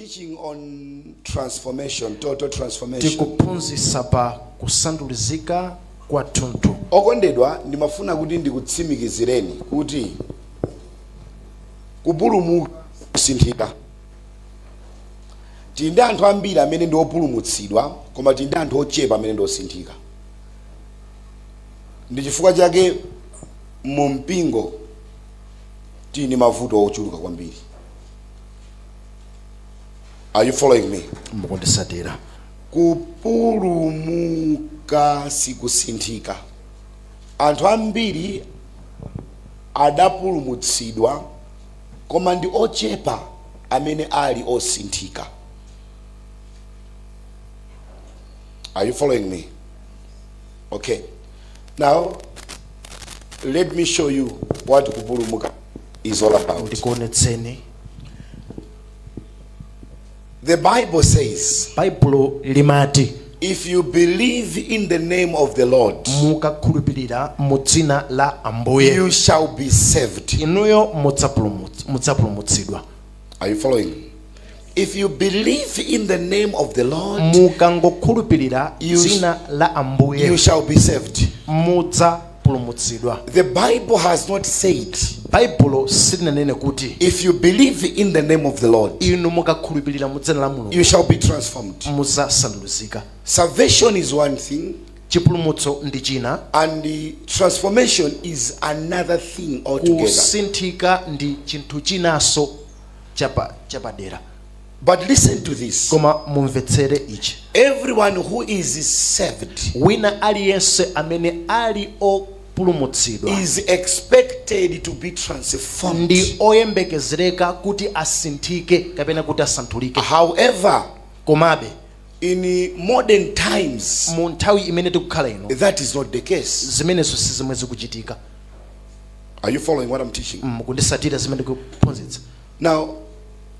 teaching on transformation, total transformation. Tikuphunzitsa pa kusandulika kwathunthu. Okondedwa ndimafuna kuti ndikutsimikizireni kuti kupulumuka kusinthika. Tindi anthu ambiri amene ndi opulumutsidwa, koma tindi anthu ochepa amene ndi osinthika. Ndi chifukwa chake mu mpingo tini mavuto ochuluka kwambiri. Are you following me? Mukundisatira. Kupulumuka sikusinthika. Anthu ambiri adapulumutsidwa koma ndi ochepa amene ali osinthika. Are you following me? Okay. Now let me show you what kupulumuka is all about. Ndikonetseni. The Bible says, Bible limati, if you believe in the name of the Lord, mukakhulupirira mu dzina la Ambuye, you shall be saved. inuyo mudzapulumutsidwa. Are you following? If you believe in the name of the Lord, mukangokhulupirira dzina la Ambuye, you shall be saved. mudzapulumutsidwa. The Bible has not said, Bible silinanene kuti if you believe in the name of the Lord, inu mukakhulupirira mu dzina la Mulungu, you shall be transformed. mudzasandulika. Salvation is one thing, Chipulumutso ndi china, and the transformation is another thing altogether. kusinthika ndi chinthu chinanso chapadera. But listen to this. Koma mumvetsere ichi. Everyone who is saved Wina aliyense amene ali opulumutsidwa is expected to be transformed. ndi oyembekezereka kuti asinthike kapena kuti asanthulike. However, Komabe in modern times, mu nthawi imene tikukhala ino, that is not the case. zimenezo si zimwe zikuchitika. Are you following what I'm teaching? Mukundisatira zimene ndikuphunzitsa. Now,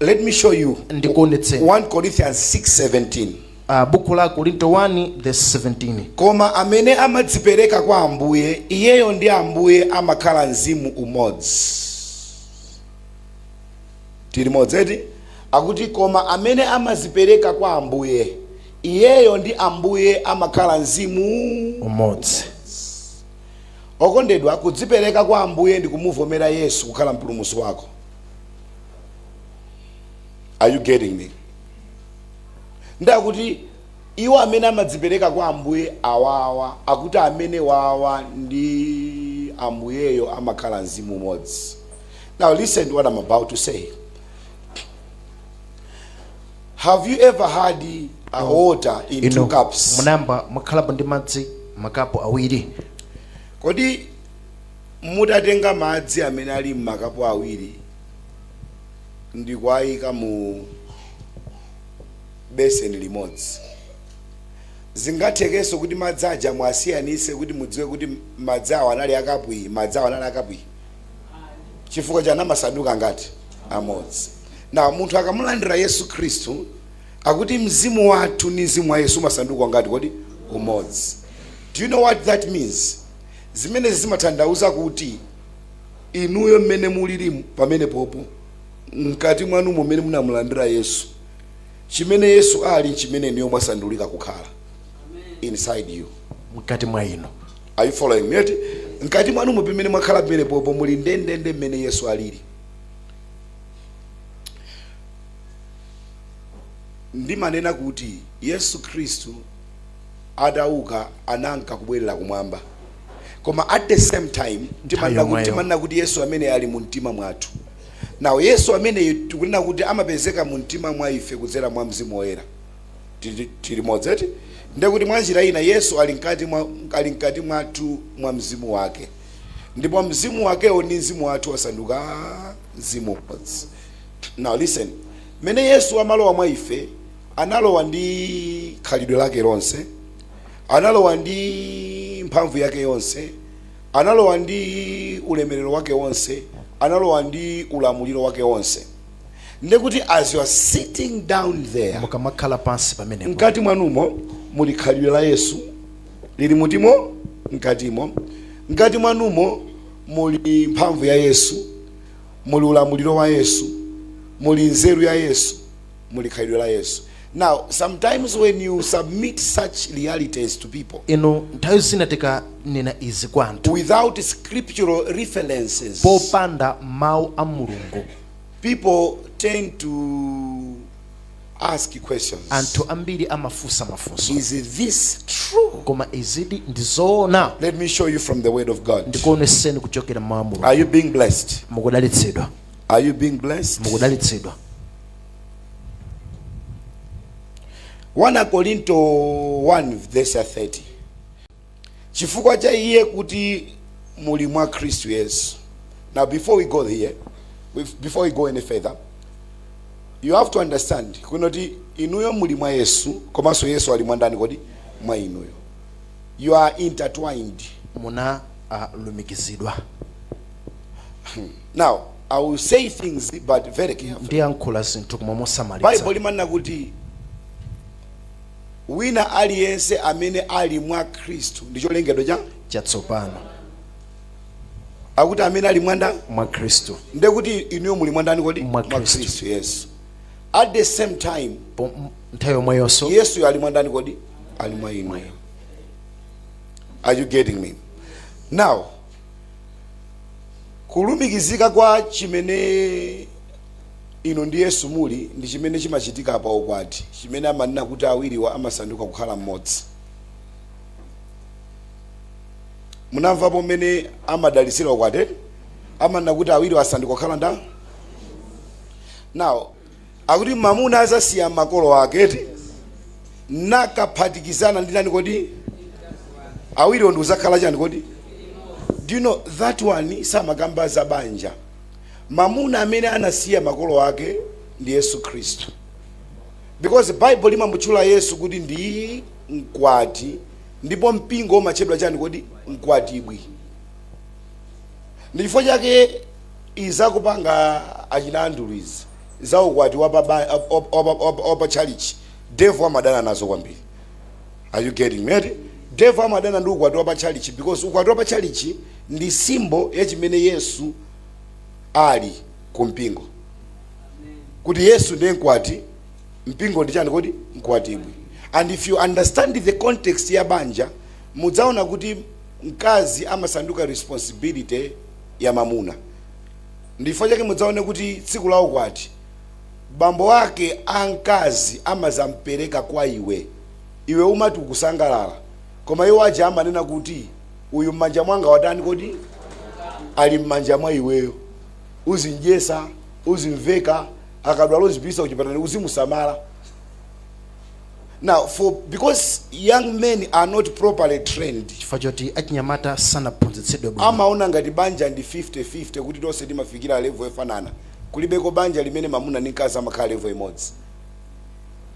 let me show you Ndikuonetseni 1 Corinthians 6:17. buku la Korinto 1:17. Koma amene amadzipereka kwa Ambuye, iyeyo ndi Ambuye amakhala mzimu umodzi. Tili modzeti? Akuti koma amene amadzipereka kwa Ambuye, iyeyo ndi Ambuye amakhala mzimu umodzi. Okondedwa, kudzipereka kwa Ambuye ndi kumuvomera Yesu kukhala mpulumutsi wako. Are you getting me? Ndakuti iwo amene amadzipereka kwa Ambuye awawa, akuti amene wawa ndi Ambuyeyo amakhala mzimu umodzi. Now listen to what I'm about to say. Have you ever had a water in two cups? Munamba makhalapo ndi madzi makapu awiri. Kodi mutatenga madzi amene ali makapu awiri ndi kuwayika mu beseni limodzi, zingathekenso kuti madzi aja mwasiyanise kuti mudziwe kuti madzi awo anali akapu iyi, madzi awo anali akapu iyi, chifukwa cha amasanduka ngati amodzi. Na munthu akamulandira Yesu Khristu, akuti mzimu wathu ndi mzimu wa Yesu masanduka ngati kodi umodzi. Do you know what that means? Zimene zimatanthauza kuti inuyo mmene mulirimu pamene popo mkati mwanu mmene munamulandira Yesu, chimene Yesu ali chimene niyo mwasandulika kukhala inside you, mkati mwa inu. Are you following me? Mkati mwanu mmene mwakhala pamene popo muli ndendende mmene Yesu alili. Ndimanena kuti Yesu Khristu adauka ananka kubwerera kumwamba, koma at the same time ndimanena kuti Yesu amene ali mu mtima mwathu. Now Yesu amene tikunena kuti amapezeka mu mtima mwa ife kudzera mwa Mzimu Woyera. Tili modzeti? Ndekuti mwa njira ina Yesu ali mkati mwathu mwa mzimu wake. Ndipo mzimu wakewo ndi mzimu wathu wasanduka mzimu umodzi. Now listen. Mene Yesu amalowa mwa ife, analowa ndi khalidwe lake lonse, analowa ndi mphamvu yake yonse, analowa ndi ulemerero wake wonse, analowa ndi ulamuliro wake wonse. Ndekuti as you are sitting down there, mukamakhala pansi pamenepo, mkati mwanumo muli khalidwe la Yesu lili mutimo mkatimo. Mkati mwanumo muli mphamvu ya Yesu, muli ulamuliro wa Yesu, muli nzeru ya Yesu, mulikhalidwe la Yesu. Now, sometimes when you submit such realities to people ino nthawi zina tikanena izi kwa anthu without scriptural references, popanda mawu a Mulungu, people tend to ask questions. anthu ambiri amafunsa mafunso, Is this true? koma izidi ndizoona. Let me show you from the word of God. ndikuoneseni kuchokera mawu a Mulungu. Are you being blessed? mukudalitsidwa Are you being blessed? mukudalitsidwa 1 Korinto 1 verse 30. Chifukwa cha iye kuti muli mwa Kristu Yesu. Now before we go here, before we go any further, you have to understand kunoti inuyo muli mwa Yesu, komaso Yesu ali mwa ndani kodi mwa inuyo. You are intertwined. muna lumikizidwa. Now I will say things but very carefully. ndiyankhula zinthu koma mosamalitsa. Bible limanena kuti wina aliyense amene ali mwa Kristu ndicho lengedwa chatsopano akuti amene ali mwanda mwa Kristu. nde kuti inuyo muli mwandani kodi Mwa Kristu. Yes. At the same time nthawi yomweyonso Yesu ali mwandani kodi ali mwa inu. Are you getting me? Now kulumikizika kwa chimene ino ndi Yesu muli ndi chimene chimachitika pa ukwati, chimene amanena kuti awiriwa amasanduka kukhala mmodzi. Munamva pomene amadalisira ukwati amanena kuti awiri asanduka kukhala nda. Now akuti mamuna azasiya makolo ake nakaphatikizana ndi nani kodi awiri ndi uzakhala chani kodi. Do you know that one samakamba za banja. Mamuna amene anasiya makolo ake ndi Yesu Kristu, because the Bible limamutchula Yesu kuti ndi mkwati, ndipo mpingo umachedwa chani kodi mkwatibwi. Ndifo chake izakupanga achinanduluizi za ukwati wapa chalichi devil amadana nazo kwambiri. Are you getting me? Devil amadana ndi ukwati wapa chalichi because ukwati wapa chalichi ndi symbol ya chimene Yesu ali kumpingo. Kuti Yesu ndiye mkwati, mpingo ndi chani kodi mkwatibwi. And if you understand the context ya banja, mudzaona kuti mkazi amasanduka responsibility ya mamuna. Ndifo chake mudzaone kuti tsiku la ukwati bambo wake ankazi amazampereka kwa iwe, iwe umati ukusangalala, koma iwo aja amanena kuti uyu mmanja mwanga watani kodi ali mmanja mwa iweyo, uzinjesa uzimveka akadwala uzipisa kuchipatala uzimusamala. Now because young men are not properly trained, chifukwa choti achinyamata sanaphunzitsidwe bwino, amaona ngati banja ndi 50-50 kuti tonse timafikira level efanana. Kulibeko banja limene mamuna ndi mkazi amakhala level imodzi.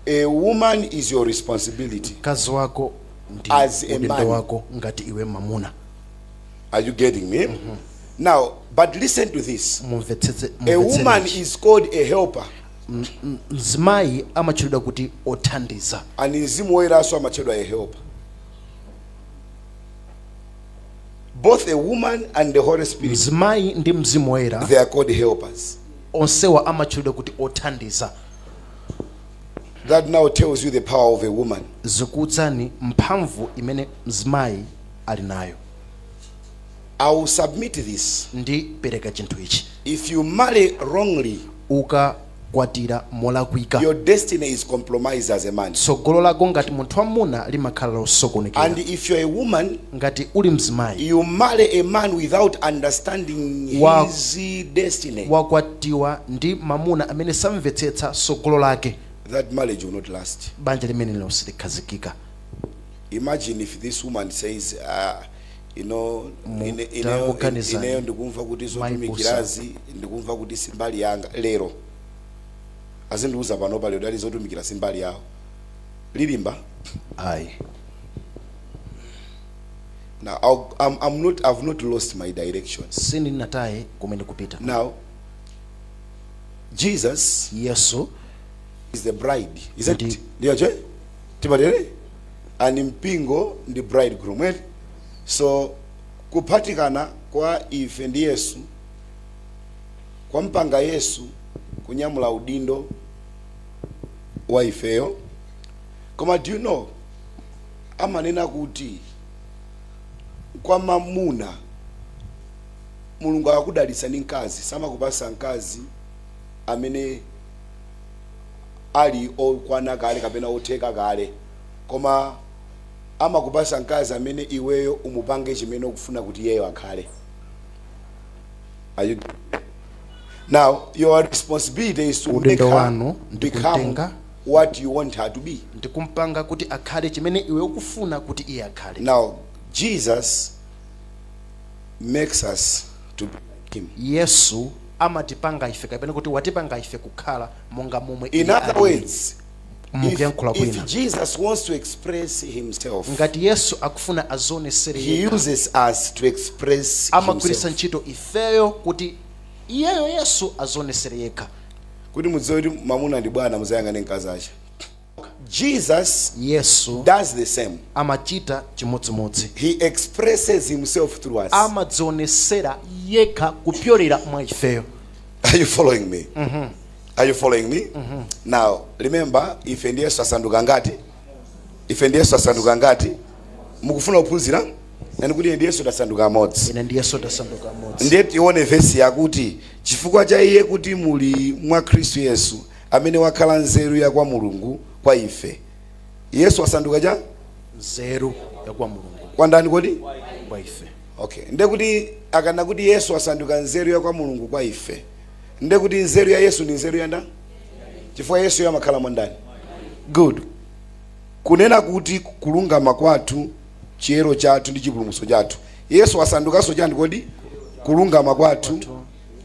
A woman is your responsibility mkazi wako ndi as a udindo man. wako ngati iwe mamuna. Are you getting me? Now but listen to this. Mumvetsetse A woman is called a helper, mzimayi amatchulidwa kuti othandiza, and mzimu woyeraso amatchedwa a helper. Both a woman and the Holy Spirit, mzimayi ndi mzimu woyera they are called helpers. onsewa amatchulidwa kuti othandiza. That now tells you the power of a woman. zikudzani mphamvu imene mzimayi ali nayo. I will submit this. ndi pereka chinthu ichi, If you marry wrongly, ukakwatira molakwika, your destiny is compromised as a man. tsogolo lako ngati munthu wamuna limakhala losokonekera. And if you're a woman, ngati uli mzimayi you marry a man without understanding his destiny, wakwatiwa ndi mamuna amene samvetsetsa tsogolo lake, that marriage will not last. banja limene losilikhazikika. Imagine if this woman says, you know, ineyo ndikumva kuti zotumikirazi ndikumva kuti simbali yanga lero azindiuza pano pale dali zotumikira simbali yawo lilimba. Ayi. Now I've not lost my direction. sindinataye kumene kupita. Now Jesus Yesu is the bride, is Ndi- it? Ndio je? Timadere? And mpingo ndi bridegroom, right? So kupatikana kwa ife ndi Yesu, kwa mpanga Yesu kunyamula udindo wa ifeyo. Koma do you know, amanena kuti kwa mamuna Mulungu akudalitsa ndi mkazi, samakupasa mkazi amene ali okwana kale kapena otheka kale, koma amakupasa mkazi amene iweyo umupange chimene ukufuna kuti iyeyo akhale. Now your responsibility is to make her become what you want her to be. Ndikumpanga kuti akhale chimene iwe ukufuna kuti iye akhale. Now Jesus makes us to be like him. Yesu amatipanga ife kapena kuti watipanga ife kukhala monga momwe. In other words, if Jesus wants to express himself, ngati Yesu akufuna azonesere, he uses us to express amagwiritsa ntchito ifeyo kuti iyeyo Yesu azonesere yekha. Kuti mudziwe kuti mamuna ndi bwana muzayangane mkazi acha. Jesus Yesu does the same. Amachita chimodzimodzi. He expresses himself through us. Amadzionesera yekha kupyolera mwa ifeyo. Are you following me? Are you following me? Now remember, ife ndi Yesu asanduka ngati, ife ndi Yesu asanduka ngati, mukufuna kuphunzira nani kuti ndi Yesu tasanduka amodzi. Ine ndi Yesu tasanduka amodzi. Ndiye tione verse yakuti chifukwa cha iye kuti muli mwa Kristu Yesu amene wakhala nzeru ya kwa Mulungu kwa ife. Yesu asanduka cha nzeru ya kwa Mulungu. Kwa ndani kodi? Kwa ife. Okay. Ndiye kuti akana kuti Yesu asanduka nzeru ya kwa Mulungu kwa ife. Ndiye kuti nzeru ya Yesu ni nzeru ya nda? Chifukwa Yesu yamakhala mwa ndani. Good. Kunena kuti kulungama kwathu, chiyero chathu ndi chipulumutso chathu. Yesu asandukanso chani kodi? Kulungama kwathu,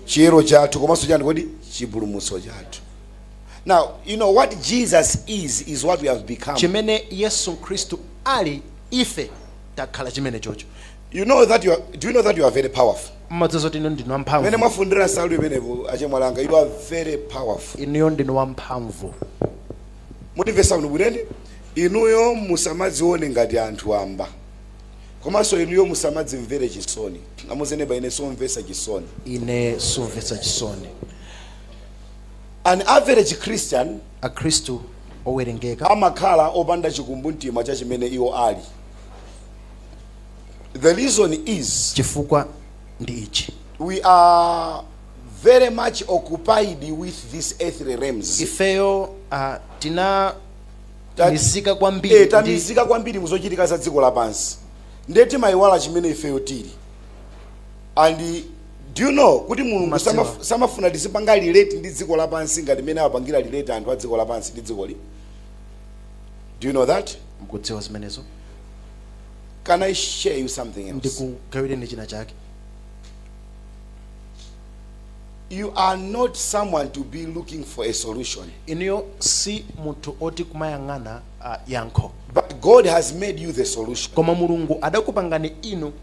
chiyero chathu komanso chani kodi? Chipulumutso chathu. Now, you know what Jesus is what we have become. Chimene Yesu Kristu ali ife takhala chimene chocho. You know that do you know that you are very powerful? Mmadzazoti ino ndinu wamphamvu. Mene mwafundira salu imenepo achemwalanga, you are very powerful. Inuyo ndinu wamphamvu. Mutimvesa bwino bwino. Inuyo musamadzione ngati anthu amba. Komanso inuyo musamadzimvere chisoni. Amuzeneba ine somvesa chisoni. Ine somvesa chisoni. An average Christian, a Kristu owerengeka, amakhala opanda chikumbumtima cha chimene iwo ali. The reason is chifukwa ndi ichi. We are very much occupied with these earthly realms. Ifeyo tina tamizika kwambiri. Tamizika kwambiri muzochitika za dziko lapansi. Ndeti maiwala chimene ifeyo tili. And do you know kuti Mulungu samafuna tisipanga relate ndi dziko lapansi ngati mene apangira relate anthu a dziko lapansi ndi dziko li? Do you know that? Mkudziwa zimenezo? Can I share you something else? Ndikugawireni china chake. You are not someone to be looking for a solution. Iniyo si munthu oti kumayang'ana yankho. But God has made you the solution. Koma Mulungu adakupangani inu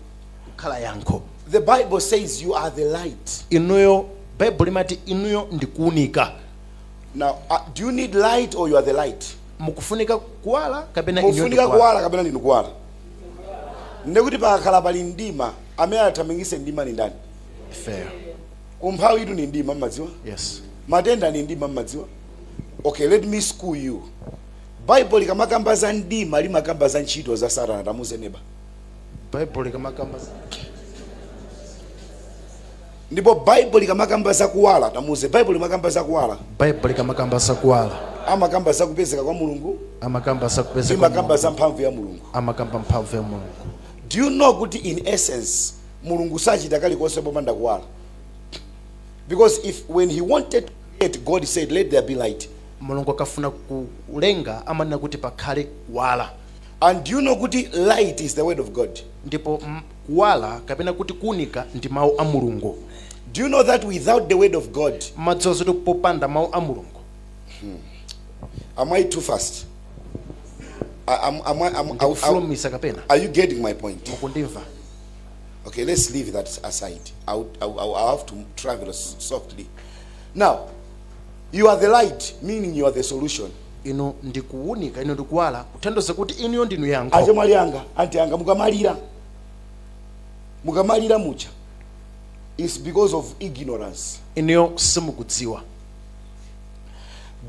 kukhala yankho. The Bible says you are the light. Inuyo Bible imati inuyo ndikuunika. Now, do you need light or you are the light? Mukufunika kuwala kapena inuyo mukufunika kuwala kapena ndinu kuwala? Ndekuti pakakhala pali ndima, amene athamangise ndima ni ndani? Fair. Kumphawi itu ni ndima mmadziwa? Yes. Matenda ni ndima mmadziwa? Okay, let me school you. Bible ikamakamba za ndima limakamba za ntchito za Satana, tamuze neba. Bible ikamakamba za ndipo Bible ikamakamba za kuwala, tamuze Bible imakamba za kuwala. Bible ikamakamba za kuwala. Amakamba za kupezeka kwa Mulungu. Amakamba za kupezeka kwa Mulungu. Imakamba za mphamvu ya Mulungu. Amakamba mphamvu ya Mulungu. Do you know kuti in essence Mulungu sachita kalikonse popanda kuwala? Because when he wanted to create, God said let there be light. Mulungu akafuna kulenga amanena kuti pakhale kuwala. And do you know kuti light is the word of God? Ndipo kuwala kapena kuti kuunika ndi mawu a Mulungu. Do you know that without the word of God, madziwa zoti popanda mawu a Mulungu? Am I too fast? Are you getting my point? Mukundimva? Okay, let's leave that aside. I'll have to travel softly. Now, you are the light, meaning you are the solution. Ino ndikuunika, ino ndikuwala, kuthandiza kuti inu ndinu yankho. Achemwalianga, antianga mukamalira mucha. It's because of ignorance. Ino simukudziwa.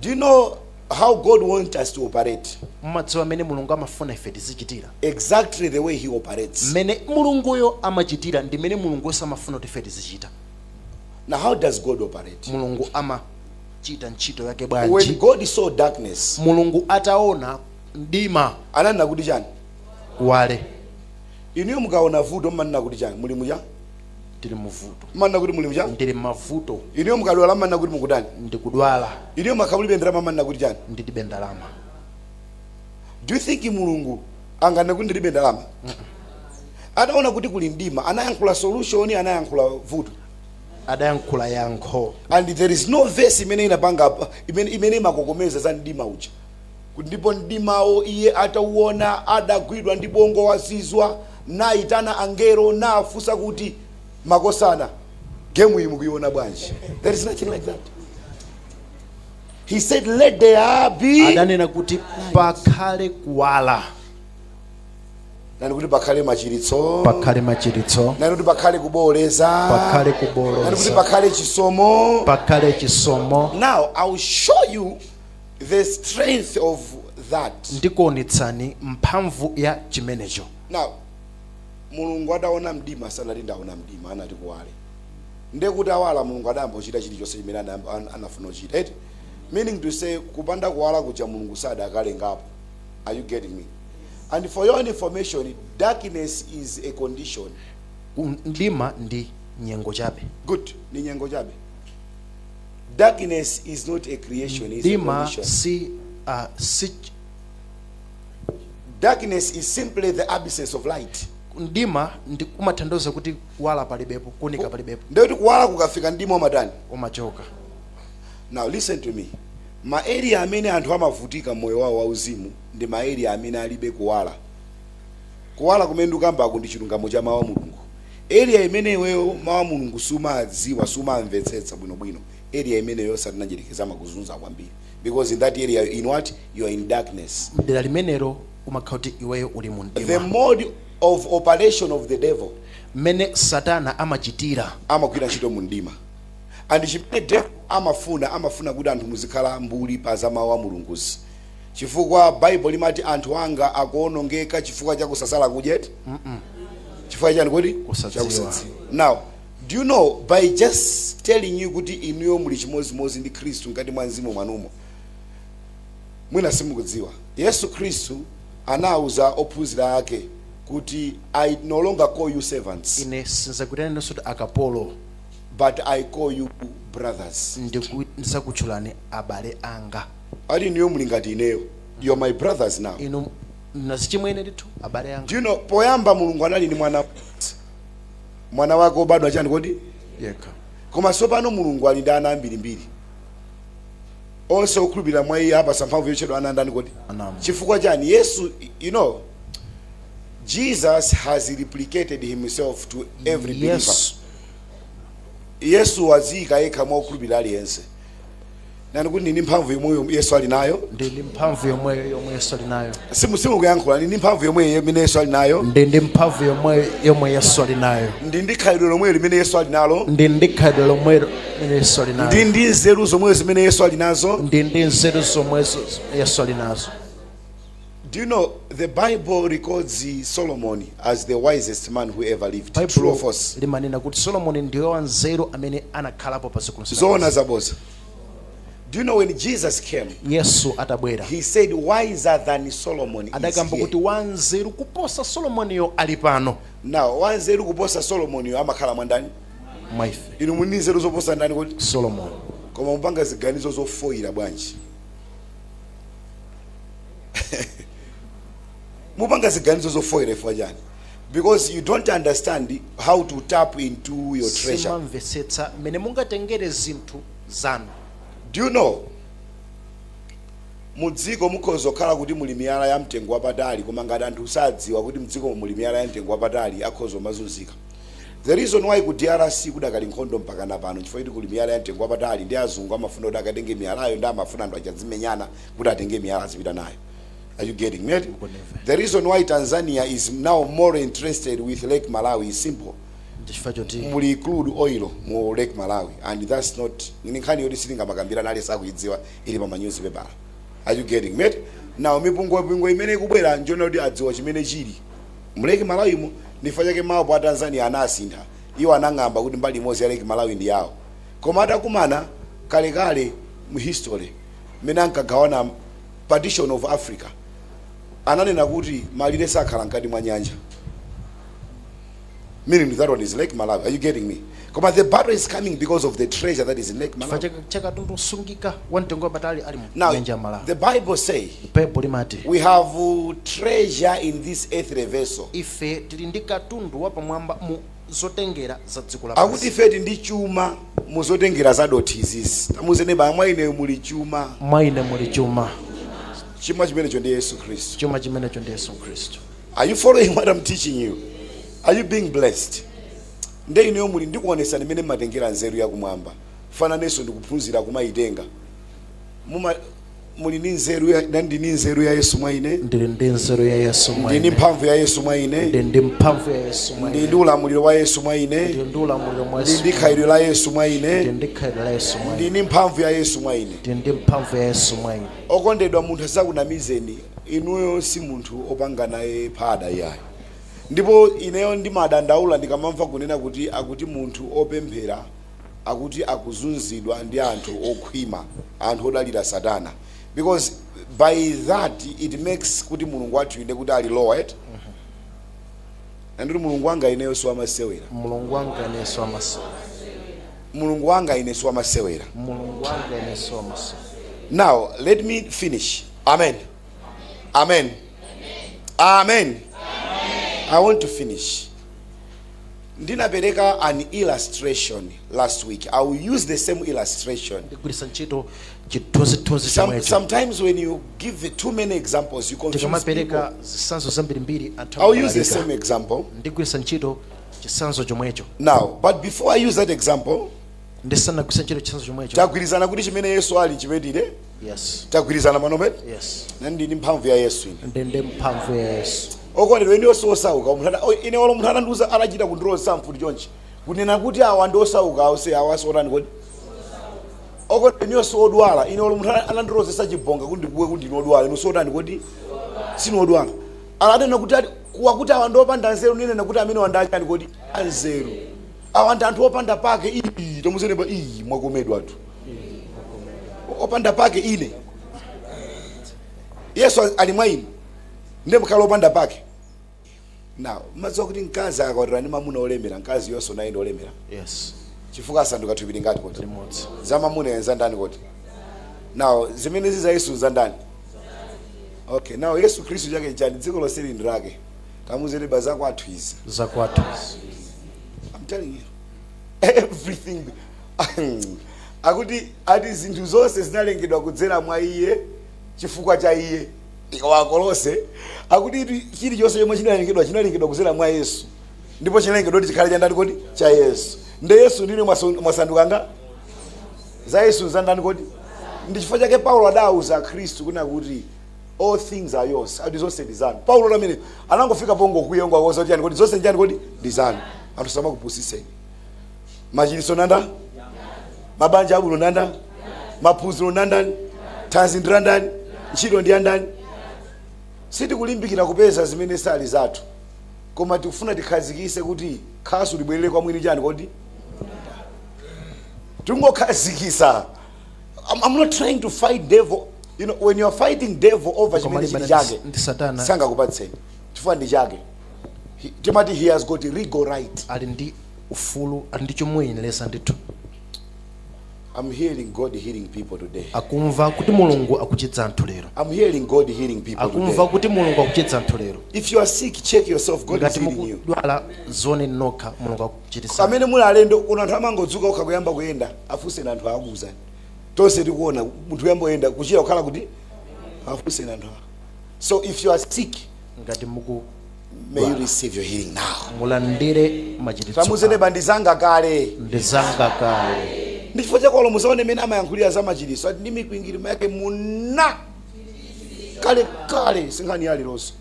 Do you know how God wants us to operate. mumadziwa mmene mulungu amafuna ife tizichitira. Exactly the way he operates. mmene mulunguyo amachitira ndi mmene mulungu samafuna kuti ife tizichita. Now how does God operate? mulungu amachita ntchito yake When bwanji. God saw darkness, mulungu ataona mdima ananena kuti chani? kuwale. Inu mukaona vuto mmanena kuti chani? Muli muja? tili muvuto. Mmanena kuti muli muja? ndili mavuto. Inu mukadwala mmanena kuti mukutani? ndikudwala. Inu makabulibe ndalama mmanena kuti chani? ndilibe ndalama. Do you think Mulungu anganena kuti ndilibe ndalama? Adaona kuti kuli mdima, anayankhula solution, anayankhula vuto. adayankhula yankho. And there is no verse imene inapanga imene makokomeza za mdima uja. Kuti ndipo mdimawo iye atauona adagwidwa ndi bongo wazizwa naitana angelo nafusa kuti makosana gemu iyi mukuiona bwanji. There is nothing like that. He said let there be. adanena kuti pakhale kuwala. Nani kuti pakhale machiritso. pakhale machiritso. Nani kuti pakhale kuboleza. pakhale Nani kuti kuboleza. pakhale chisomo. pakhale chisomo. Now I will show you the strength of that. ndikuonetsani mphamvu ya chimenecho. Now Mulungu adaona mdima sanati ndaona mdima anati kuwale. Ndekuti awala Mulungu adambochita chilichonse chimene anafuna kuchita. Right? Meaning to say kupanda kuwala kuja Mulungu sadakalengapo. Are you getting me? And for your information, darkness is a condition. mdima ndi nyengo chabe. Good. Ni nyengo chabe. Darkness is not a creation, it's a mdima condition. si Darkness is simply the absence of light. mdima ndi kumatanthauza kuti kuwala palibepo, kunika palibepo, Ndekuti kuwala kukafika ndimo matani. umachoka. Now listen to me. Ma area amene anthu amavutika moyo wawo wauzimu ndi ma area amene alibe kuwala. Kuwala kumene ndikamba ndi chilungamo cha mawu a Mulungu. Area imene iweyo mawu a Mulungu sumadziwa sumamvetsetsa bwinobwino. Area imene yo satinanjerekeza makuzunza kwambiri. Because in that area in what? You are in darkness. dera limenero umakhala kuti iweyo uli mu The mdima. mode of operation of the devil mmene satana amachitira. amagwira ntchito mu mdima. And chimene devil amafuna kuti anthu muzikhala mbuli pa za mawu a Mulunguzi. Chifukwa Bible limati anthu anga akuonongeka chifukwa cha kusasala kudyeti. Chifukwa chani kuti? Kusadziwa. Now, do you know by just telling you kuti inuyo muli chimozimozi ndi Khristu ngati mwa mzimu mwanumo. Mwina simukudziwa. Yesu Khristu anauza ophunzira ake kuti I no longer call you servants. ine sinzakuitana kuti akapolo, But I call you brothers. ndizakutchulani abale anga. Ali niyo muli ngati ineyo. You are my brothers now. inu nazichimwene ndithu abale anga. Do you know poyamba Mulungu anali ni mwana wake obadwa chani kodi? yekha. Koma sopano Mulungu ali ndi ana ambirimbiri. Onse okhulupirira mwa iye apa samphamvu yochedwa ana ndani kodi? Anamu. Chifukwa chani Yesu, you know, Jesus has replicated himself to every believer. Yes. Yesu wazika yekha mwa okhulupirira aliyense. Nani kuti ndini mphamvu yomwe Yesu ali nayo? ndi mphamvu yomwe Yesu ali nayo. Simu kuyankhula ndini mphamvu yomwe Yesu ali nayo? ndi mphamvu yomwe Yesu ali nayo. Ndi khalidwe lomwe limene Yesu ali nalo? ndi khalidwe lomwe limene Yesu ali nayo. Ndi nzeru zomwe zimene Yesu ali nazo? ndi nzeru zomwe Yesu ali nazo. Do you know the Bible records Solomon as the wisest man who ever lived? True Bible or false? limanena kuti Solomon ndiye wanzeru amene anakhalapo pa dziko lonse. Zoona zaboza. Do you know when Jesus came, Yesu atabwera he said wiser than Solomon is adagamba kuti here. wanzeru kuposa Solomoniyo ali pano Now wanzeru kuposa Solomon amakhala mwandani? mwa ife. Inu muni nzeru zoposa ndani kodi? Solomon. Koma mupanga ziganizo zofoira bwanji. Mupanga ziganizo zofoira ifwa jani. Because you don't understand how to tap into your treasure. simamvetsetsa mmene mungatengere zinthu zanu. Do you know? Mudziko mukhoza kukhala kuti muli miyala ya mtengo wapatali koma ngati anthu sadziwa kuti mdziko muli miyala ya mtengo wapatali akhoza mazunzika. The reason why ku DRC kudakali nkhondo mpaka napano chifukwa kuti kuli miyala ya mtengo wapatali ndi azungu amafuna kuti akatenge miyalayo ndi amafuna anthu achadzimenyana kuti atenge miyala azipita nayo. Are you getting me? The reason why Tanzania is now more interested with Lake Malawi is simple. Chifukwa choti Muli include oil mu Lake Malawi and that's not nkhani yoti sitinga makambira nali sakuidziwa ili pa news paper. Are you getting me? Now mipingo imene ikubwera njona kuti adziwa chimene chili muleke Malawi ndifanya ke mawu pa Tanzania anasintha iwo anang'amba kuti mbali imodzi yaleke Malawi ndi yawo koma atakumana kale mu history mene ankagawana partition of Africa ananena kuti malire sakhala mkati mwa nyanja, meaning that one is Lake Malawi. Are you getting me? Koma the battle is coming because of the treasure that is in Lake Malawi. Now the Bible say we have treasure in this earthly vessel. Akuti ife ndi chuma muzotengera zadotizis tamuzene ba mwaine muli chuma chuma chimenecho ndi Yesu Kristu. Are you following what I'm teaching you? Are you being blessed? Nde ino muli ndikuonesa nimene matengera nzeru ya kumwamba fananeso ndikuphunzira kumaitenga muli ni nzeru ya ndi ni nzeru ya Yesu mwaine ndi nzeru ya Yesu mwaine ndi mphamvu ya Yesu mwaine ndi mphamvu ya Yesu mwaine ndi ulamuliro wa Yesu mwaine ndi ulamuliro wa Yesu ndi khairo la Yesu mwaine ndi khairo la Yesu mwaine ndi mphamvu ya Yesu mwaine ndi mphamvu ya Yesu mwaine. Okondedwa munthu asakunamizeni inuyo si munthu opanga naye phada yayi ndipo ineyo ndimadandaula ndikamamva kunena kuti akuti munthu opemphera akuti akuzunzidwa ndi anthu okhwima anthu odalira Satana, because by that it makes kuti Mulungu wathu ine kuti ali lowered and Mulungu wanga ineyo so amasewera Mulungu wanga ine so amasewera Mulungu wanga ine so amasewera Mulungu wanga ine so amasewera. Now let me finish. Amen. Amen. Amen. I want to finish. Ndinapereka an illustration last week. I will use the same illustration. Sometimes when you give too many examples, you confuse people. I will use the same example. Now, but before I use that example, tagwirizana kuti chimene Yesu ali chimedire? Yes. Tagwirizana manombe? Yes. Nandi ni mphamvu ya Yesu ine. Ndende mphamvu ya Yesu. Okone when you so sauka mthanda ine wala mthanda nduza anachita kundro samfuti chonchi kunena kuti awa ndosauka ause awasora ndikodi okone when you so odwala ine wala mthanda anandroze sachibonga kuti ndikuwe kuti ndinodwala inosota ndikodi sinodwala aladena kuti wakuti awa ndopanda nzeru nene nakuti amene wandacha ndikodi anzeru awa anthu opanda pake iyi tomuzenemba iyi mwakomedwa tu opanda pake ine Yesu alimwaini nde mkalo opanda pake. Now mazo kuti nkazi akaotera ni mamuna olemera nkazi yonso naye olemera. Yes. Chifuka sanduka tubiri ngati kuti limodzi za mamuna yenza ndani kuti. Now zimene ziza Yesu za ndani. Okay, now Yesu Kristu chake chani dziko lonse ndi lake kamuzere baza kwathu izi za kwathu. I'm telling you everything akuti ati zinthu zonse zinalengedwa kudzera mwa iye chifukwa cha iye wakolose akuti chili chose chomwe chinalengedwa kudzera mwa Yesu ndipo chinalengedwa kuti chikhale cha ndani kodi cha Yesu nde Yesu ndine mwasanduka nga za Yesu za ndani kodi ndi chifukwa chake Paulo adauza Kristu kuna kuti all things are yours adi zonse ndi zanu. Paulo lamene anangofika pongo kuyengwa koza kuti kodi zonse njani kodi ndi zanu anthu sama kupusiseni machiliso nanda mabanja abulo nanda maphunziro nandani thanzi ndirandani ntchito ndi andani siti kulimbikira kupeza zimene sali zathu koma tikufuna tikhazikise kuti khasu libwerere kwa mwini chani kodi tingokhazikisa. I'm not trying to fight devil. You know, when you're fighting devil over chimene chili chake sanga kupatseni chifukwa ndi chake timati he has got legal right ali ndi ufulu ali ndi chomweyenelesa ndithu. I'm hearing God healing people today. Akumva kuti Mulungu akuchitsa anthu lero. I'm hearing God healing people today. Akumva kuti Mulungu akuchitsa anthu lero. If you are sick, check yourself. God is healing you. Dwala zone nokha Mulungu akuchitsa. Amene muli alendo kuna anthu amangodzuka ukakuyamba kuyenda afuse anthu akuza. Tonse tikuona munthu yamboyenda kuchira kukhala kuti afuse anthu. So if you are sick, ngati muku may you receive your healing now. Mulandire machititso. Samuzene bandizanga kale. Ndizanga kale. Ndichifukwa chakolo musaone mene amayankhulira za machiliso ati ndi mikwingirima yake muna kale sinkhani yali lonso.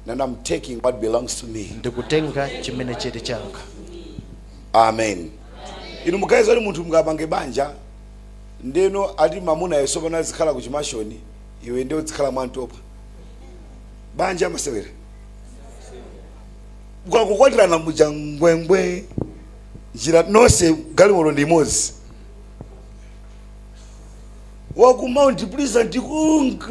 And I'm taking what belongs to me. Ndikutenga chimene chete changa. Amen. Inu mukaiza ali munthu mungapange banja ndeno ati mamuna yeso pana zikhala kuchimashoni iwe ndio zikhala mwantopa banja amasewera kwakukwatirana mujangwengwe njira nonse galimoto ndi imodzi waku Mount Pleasant kunga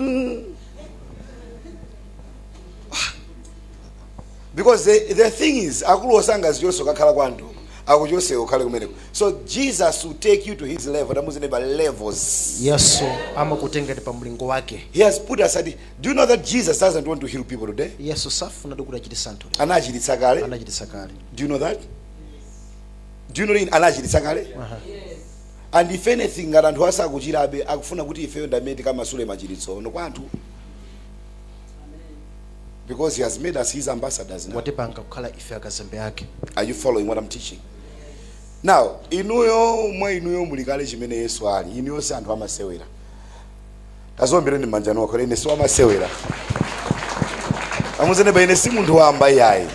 because the thing is akulu osanga ziyoso kakhala kwanto akuchose ukhale kumeneko. So Jesus will take you to his level. Tamuzine ba levels. Yesu amakutengera pa mlingo wake. He has put aside. Do you know that Jesus doesn't want to heal people today? Yesu safuna dokuchititsa anthu. Anachititsa kale. Anachititsa kale. Do you know that? Do you know in anachititsa kale? Yes. And if anything ngati anthu asakuchirabe akufuna kuti ifeyo ndameti kama sule machiritso no kwanthu. Because he has made us his ambassadors now. Watipanga kukhala ife akazembe yake. Are you following what I'm teaching? Now, inuyo mulikale chimene Yesu ali. Inuyo si anthu amasewera. Tazombireni manjano wakho ine si amasewera. Amuzene ba ine si munthu wamba yayi.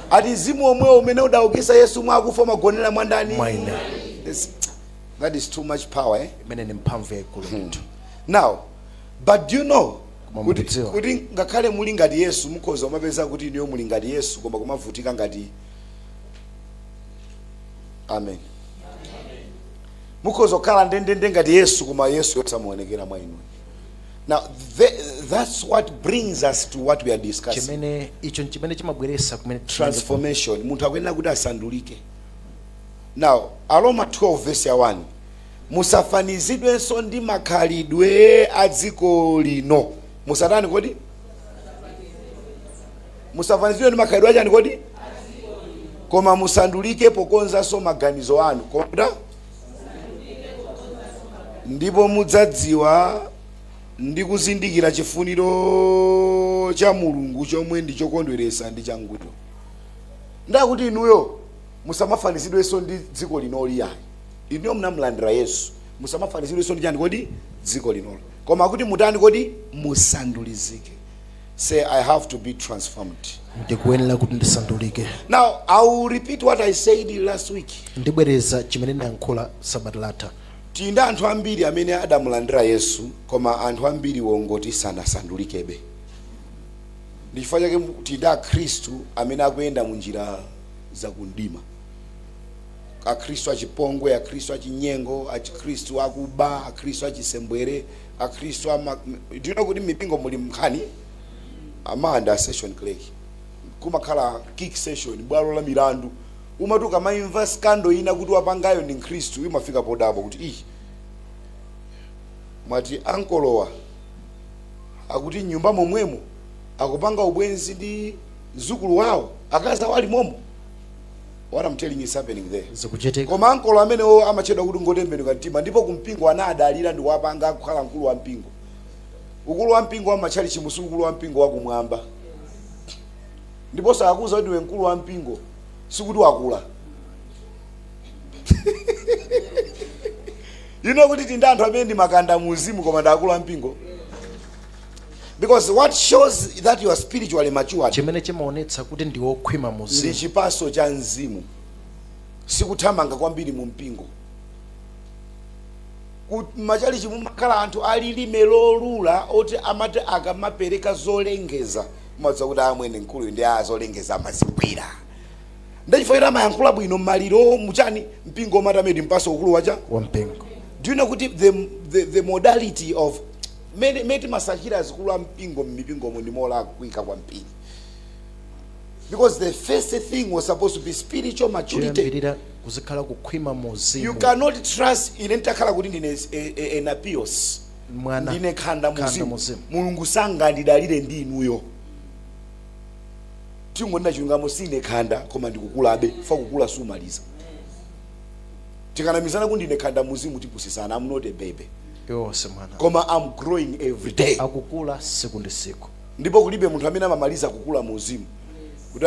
Ati mzimu omwe umene udaukisa Yesu mwakufa magonera mwandani. Mwaina. That is too much power, eh? Imene ni mphamvu yaikulu. Now, but do you know kuti ngakhale muli ngati Yesu mukhoza umapeza kuti niyo muli ngati Yesu koma kumavutika ngati amen. Mukhoza kukhala ndendende ngati Yesu koma Yesu yosamuonekera mwa inu. Now that's what brings us to what we are discussing. Chimene chimabweresa kumene transformation. Munthu akuyenera kuti asandulike. Now, Aroma 12 verse 1. Musafanizidwenso ndi makhalidwe a dziko lino. Musatani kodi? Musafanizidwe ndi makhalidwe achani kodi? Koma musandulike pokonzanso maganizo anu. Koma ndipo mudzadziwa ndi kuzindikira chifuniro cha Mulungu chomwe ndi chokondweresa ndi changwiro. Ndakuti inuyo musamafanizidwenso ndi dziko linoli yayi. Inuyo mnamlandira Yesu. Musamafanizidwenso ndi chani kodi? Dziko linolo. Koma kuti mutani kodi? Musandulizike. Say, I have to be transformed. Ndikuyenera kuti ndisandulike. Now, I will repeat what I said last week. Ndibwereza chimene ndayankhula sabata latha. Tinda anthu ambiri amene adamulandira Yesu, koma anthu ambiri wongoti sanasandulike. Ndichifukwa chake tinda Khristu amene akuyenda mu njira za kundima. Akhristu achipongwe, akhristu achinyengo, akhristu akuba, akhristu achisembwere, akhristu do you know kuti mipingo muli mkhani? Amanda session clerk. Kumakhala kick session, bwalo la milandu. Umatuka maimva scandal ina kuti wapangayo ndi Khristu, imafika podabo kuti mwati ankolowa akuti nyumba momwemo akupanga ubwenzi ndi mzukulu wawo akaza wali momo. What I'm telling you is happening there. Koma ankolo amene amachedwa kuti ngotembenuka mtima ndipo kumpingo anadalira ndi wapanga kukhala mkulu wa mpingo. Ukulu wa mpingo amachali chimusu ukulu wa mpingo wakumwamba. Ndipo sakuza kuti we mkulu wa mpingo sikuti wakula. You know kuti tinda anthu amene ndi makanda muzimu koma ndakula mpingo. Because what shows that you are spiritually mature chimene chimaonetsa kuti ndi wokhwima muzimu ndi chipaso cha mzimu. Sikuthamanga kwambiri mu mpingo. Machali chimumakhala anthu alilime lolula oti amati akamapereka zolengeza maza kuti amwene nkulu ndi azolengeza amazigwira. Ndachifukira amayankhula bwino maliro muchani mpingo matamedi mpaso ukulu wacha wa mpingo. Do you know kuti the modality of many masakira zikulu mpingo mipingo ndi mola kuika kwa mpingo. Because the first thing was supposed to be spiritual maturity. Kuzikhala kukhwima muzimu. You cannot trust inentakhala kuti ndine enapios. Mwana ndine khanda muzimu. Mulungu sangandidalire ndi inuyo. Tingonena chilungamo sine khanda koma ndikukulabe fa kukula sumaliza. Tikanamizana kuti ndine khanda muzimu tipusisana. I'm not a baby. Yose mwana. Koma I'm growing every day. Akukula siku ndi siku. Ndipo kulibe munthu amene amamaliza kukula muzimu. Kuti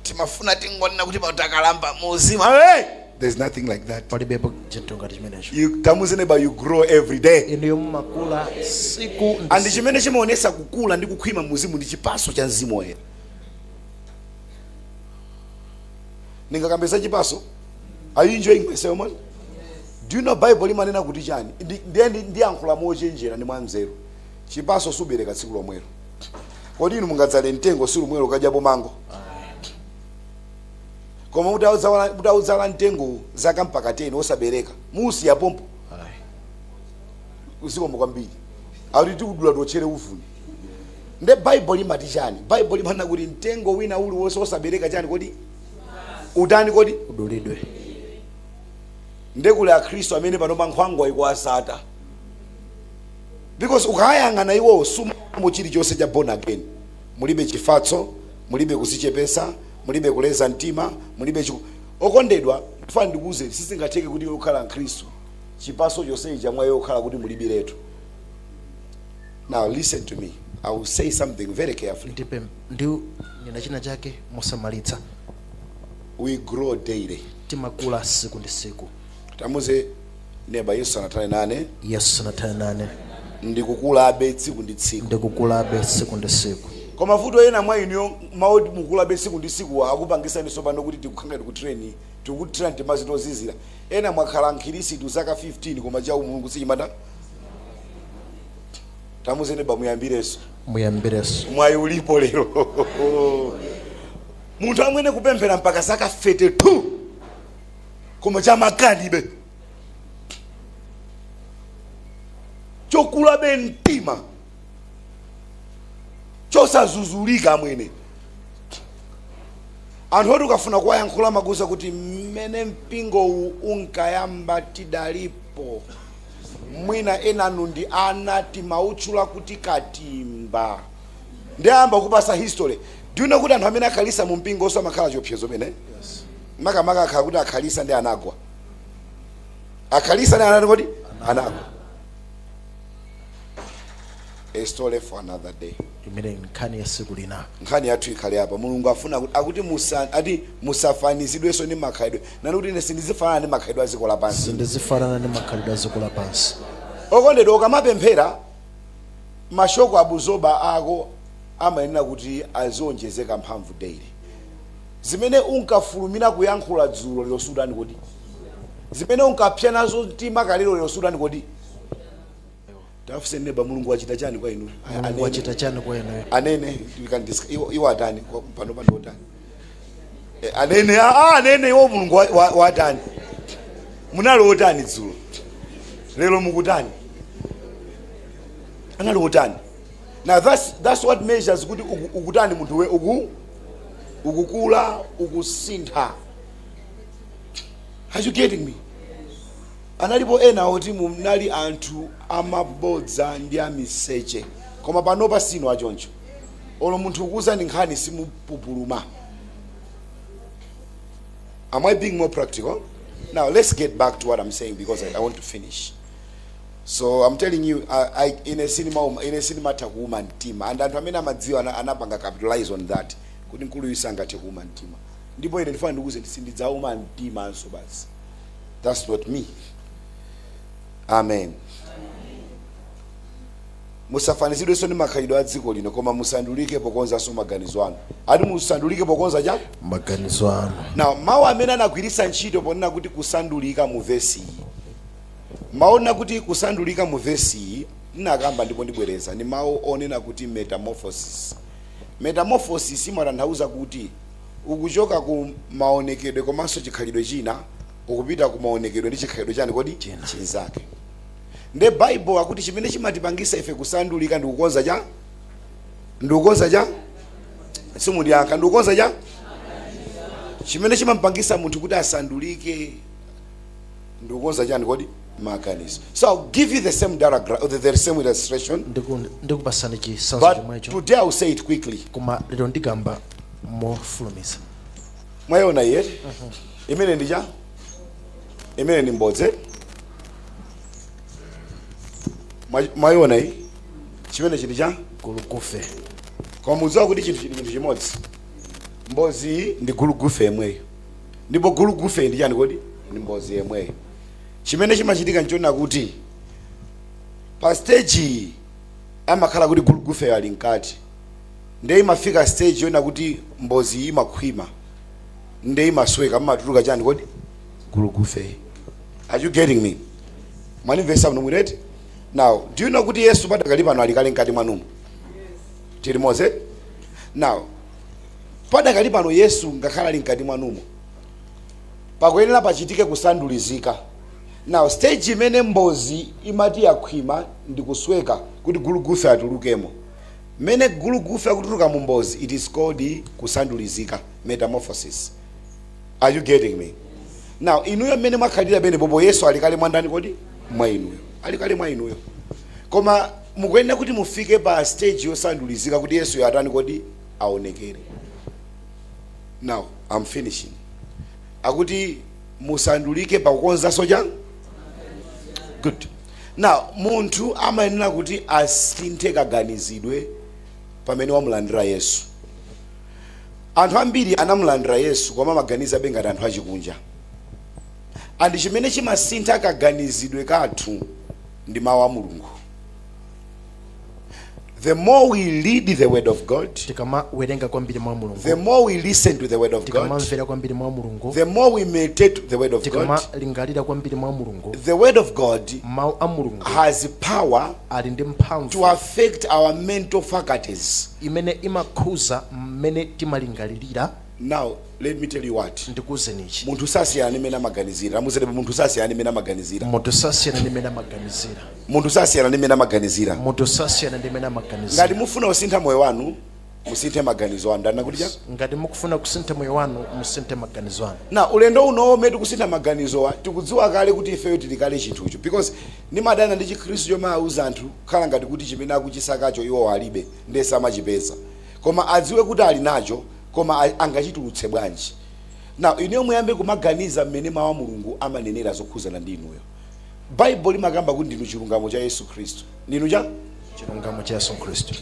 timafuna tingonena kuti patakalamba muzimu. Hey! There's nothing like that. Palibepo chinthu ngati chimenecho. You tamuzene ba you grow every day. Iniyo mumakula siku ndi and chimene chimaonesa kukula ndi kukhwima muzimu ndi chipaso cha mzimu woyera. Ningakambeza chipaso? Are you enjoying myself, man? Do you know Bible limanena kuti chani? Ndiyankhula mochenjera ndi mwanzeru. Chipaso subereka tsiku lomwelo. Kodi inu mungadzale mtengo tsiku lomwelo kadyapo mango? Koma utaudzala mtengo zaka mpaka 10 osabereka. Musi ya pompo. Usikombo kwambiri. Akuti kudula tochere ufuni. Nde Bible imati chani? Bible imana kuti mtengo wina uli wonse osabereka chani kodi? Udani kodi? Udulidwe. Ndekule aKristo amene panopa nkhwangwa ikwasata. Because ukayang'ana iwo suma chili chonse cha born again. Mulibe chifatso, mulibe kuzichepesa, mulibe kuleza mtima, mulibe okondedwa fana ndikuze sisingatheke kuti okhala mKristo. Chipaso chonse chamwa yokhala kuti mulibiretu. Now listen to me. I will say something very carefully. Ndio nina china chake musamalitsa. We grow daily. Timakula siku ndi siku. Tamuze neba Yesu anatale nane. Yesu anatale nane. Ndikukula abe tsiku ndi tsiku. Ndikukula abe siku ndi siku. Koma vuto ena mwa inu maudi mukula abe tsiku ndi siku akupangisa ni sopano kuti tikukhanga tikutrain tikutrain timazi tozizira. Ena mwakhala nkhirisitu zaka 15 koma cha Mulungu sichimata. Tamuze neba muyambireso. Muyambireso. Mwayi ulipo lero. Munthu amwene kupemphera mpaka zaka 32. Koma chamakalibe. Chokula bentima. Chosazuzulika amwene. Anthu oti ukafuna kuwayankhula magusa kuti mmene mpingo unkayamba tidalipo. Mwina enanu ndi anati mautchula kuti katimba. Ndiyamba kupasa history. Do you know kuti anthu amene akhalisa mu mpingo osamakhala chiopsezo mene? Yes. Maka akhala kuti akhalisa ndi anagwa. Akhalisa ndi anati kodi? Anagwa. A story for another day. Imene nkhani ya siku lina. Nkhani yathu ikhale apa. Mulungu afuna akuti musafanizidwenso ndi makhalidwe. Nani kuti ine sindizifanana ndi makhalidwe a dziko lapansi. Sindizifanana ndi makhalidwe a dziko lapansi. Okondedwa ukamapemphera mashoko abuzoba ako amayenera kuti azionjezeka mphamvu daily. Zimene unkafulumira kuyankhula dzulo lero sudani kodi? Zimene unkapsya nazo mtima kalero lero sudani kodi? Tafuse neba Mulungu wachita chani kwa inu? Mulungu wachita chani kwa inu? Anene we can discuss iwo atani pano otani. Anene iwo Mulungu watani. Munalo otani dzulo. Lero mukutani. Analo otani. Now that's what measures kuti ukutani munthu we ukukula ukusintha. Are you getting me? Analipo ena oti munali anthu amabodza ndi amiseche. Koma panopa sino achoncho. Olo munthu ukuza ndi nkhani simupupuluma. Am I being more practical? Now let's get back to what I'm saying because I want to finish. So I'm telling you, in a cinema takuma ntima, and anthu amadziwa anapanga capitalize on that. Kuti nkulu yisanga takuma ntima. Ndipo ine ndifuna ndikuze ndidzauma ntima anso basi. That's not me. Amen. Musafanizidwenso ndi makhalidwe a dziko lino koma musandulike pokonzanso maganizo anu. Ati musandulike pokonza cha? Maganizo anu. Now, mawu amene anagwiritsa ntchito ponena kuti kusandulika mu verse iyi. Maona kuti kusandulika mu verse iyi, ndinakamba ndipo ndibwereza, ni mawu onena kuti metamorphosis. Metamorphosis imatanthauza kuti ukuchoka ku maonekedwe komanso chikhalidwe china ukupita ku maonekedwe ndi chikhalidwe chani kodi chinzake. Nde Bible akuti chimene chimatipangisa ife kusandulika ndi kukonza cha? Ndikukonza cha? Simundiyankha ndikukonza cha? Chimene chimampangisa munthu kuti asandulike ndikukonza chani kodi? Maganizo. So I'll give you the same diagram, or the same illustration. Ndikupasani chisanzo chomwecho. But today I will say it quickly. Koma lero ndigamba mofulumisa. Mwayona yet? Imene ndija? Imene ni mbodze? Mwayona yi? Chimene chili cha? Gulugufe. Kwa mudziwa kuti chinthu chimodzi. Mbozi ndi gulugufe yemweyo. Ndipo gulugufe ndi chani kodi? Ndi mbozi yemweyo. Chimene chimachitika nchona kuti pa stage amakhala kuti gulugufe ali nkati. Nde imafika stage yona kuti mbozi imakhwima. Nde imasweka amatuluka chani kodi? Gulugufe. Are you getting me? Manimvesa mnumwireti? Now, do you know kuti Yesu padakali pano alikali nkati mwanumu? Tiri moze? Now, padakali pano Yesu ngakhala ali nkati mwanumu, pakuyenera pachitike kusandulizika. Now, stage imene mbozi imati yakhwima ndikusweka kuti gulugufa atulukemo. Mene gulugufa kutuluka mu mbozi, it is called kusandulizika, metamorphosis. Are you getting me? Now, inuyo mene makhalira bene bobo Yesu alikali mwandani kodi? Mwa inuyo. Alikali mwa inuyo. Koma mukuyenera kuti mufike pa stage yosandulizika kuti Yesu yatani kodi aonekere. Now, I'm finishing. Akuti musandulike pa kukonza soja? Good. Now, munthu amayenera kuti asinthe kaganizidwe pamene wamulandira Yesu. Anthu ambiri anamulandira Yesu koma maganiza bengati anthu achikunja. Andi chimene chimasintha kaganizidwe kathu ndi mawu a Mulungu. The more we read the word of God, the more we listen to the word of God, the more we meditate the word of God, the word of God has power to affect our mental faculties. Now, let me tell you what. Munthu sasiyana nimene amaganizira. Amuzere munthu sasiyana nimene amaganizira. Munthu sasiyana nimene amaganizira. Ngati mufuna kusintha moyo wanu, musinthe maganizo anu. Ndana kuti chako? Ngati mukufuna kusintha moyo wanu, musinthe maganizo anu. Na ulendo uno medu kusintha maganizo wa, tikudziwa kale kuti ifeyo tilikale chinthucho. Because nimadana ndi Chikhristu chomwe auza anthu khala ngati kuti chimene akuchisakacho iwo alibe, ndesa amachipeza. Koma adziwe kuti ali nacho, koma angachitulutse bwanji. Now, iniyo muyambe kumaganiza mmene mawu a Mulungu amanenera zokhuzana ndi inuyo. Bible limakamba kuti ndinu chilungamo cha Yesu Kristu. Ndinu cha? Chilungamo cha Yesu Kristu.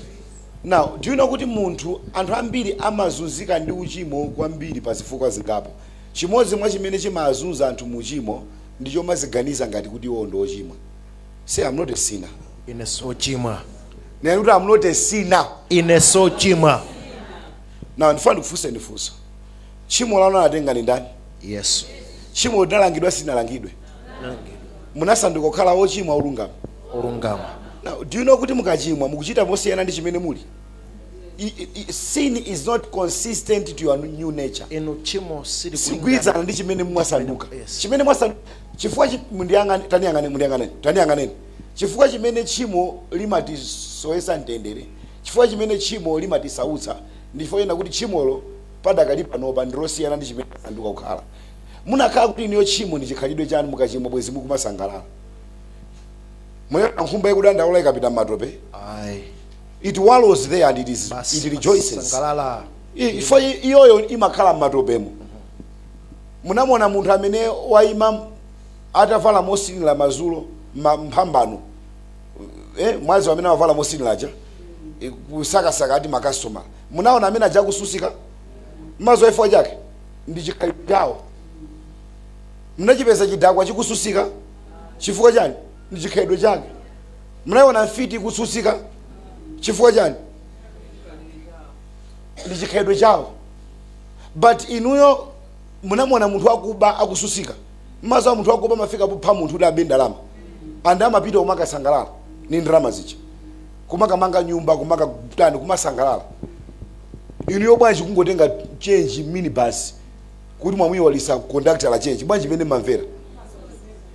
Now, do you know kuti munthu anthu ambiri amazunzika ndi uchimo kwambiri pa zifukwa zingapo. Chimodzi mwa chimene chimazunza anthu mu uchimo ndicho maziganiza ngati kuti iwo ndi ochimwa. Say I'm not a sinner. Ine so chimwa. Nene kuti I'm not a sinner. Ine so chimwa. Now, ndifuna ndikufunse ndifunso. Chimo lano anatenga ni ndani? Yesu. Chimo linalangidwa sinalangidwe? Munasanduka kukhala ochimwa olungama. Olungama. Now, do you know kuti mukachimwa mukuchita mosiyana ndi chimene muli? Sin is not consistent to your new nature. Eno chimo sili sigwizana ndi chimene mwasanduka. Chimene mwasanduka chifukwa mundiyangane tandiyangane. Chifukwa chimene chimo limati soyesa ntendere. Chifukwa chimene chimo limati sautsa. Ndifoyena kuti chimolo padakali panopa ndilosiyana ndi chimene mwasanduka kukhala. Munakhala kuti niyo chimo ndi chikhalidwe chanu mukachimwa bwezi mukumasangalala. Mwe nkhumba ikudandaula ikapita matope. Aye. It wallows there and it rejoices. Sangalala. Ifo iyoyo imakhala matopemo. Munamona munthu amene waima atavala mosinila mazulo mphambano. Mwazi amene wavala mosinila aja. Kusakasaka ati makastoma. Munaona amene aja kususika. Mazo ifo chake ndi chikhalidwe chawo. Munachipeza chidakwa chikususika. Chifukwa chani? Ndi chikhalidwe chake. Munaona mfiti kususika. Chifukwa chani? Ndi chikhalidwe chawo. But inuyo munamona munthu akuba akususika. Mazo munthu akuba mafika kupha munthu kuti abe ndalama. Anda amapita kumakasangalala ni ndalama zichi. Kumakamanga nyumba kumaka kutani kumasangalala. Inuyo bwanji kungotenga change minibus kuti mwamwi walisa conductor la change bwanji mene mamvera.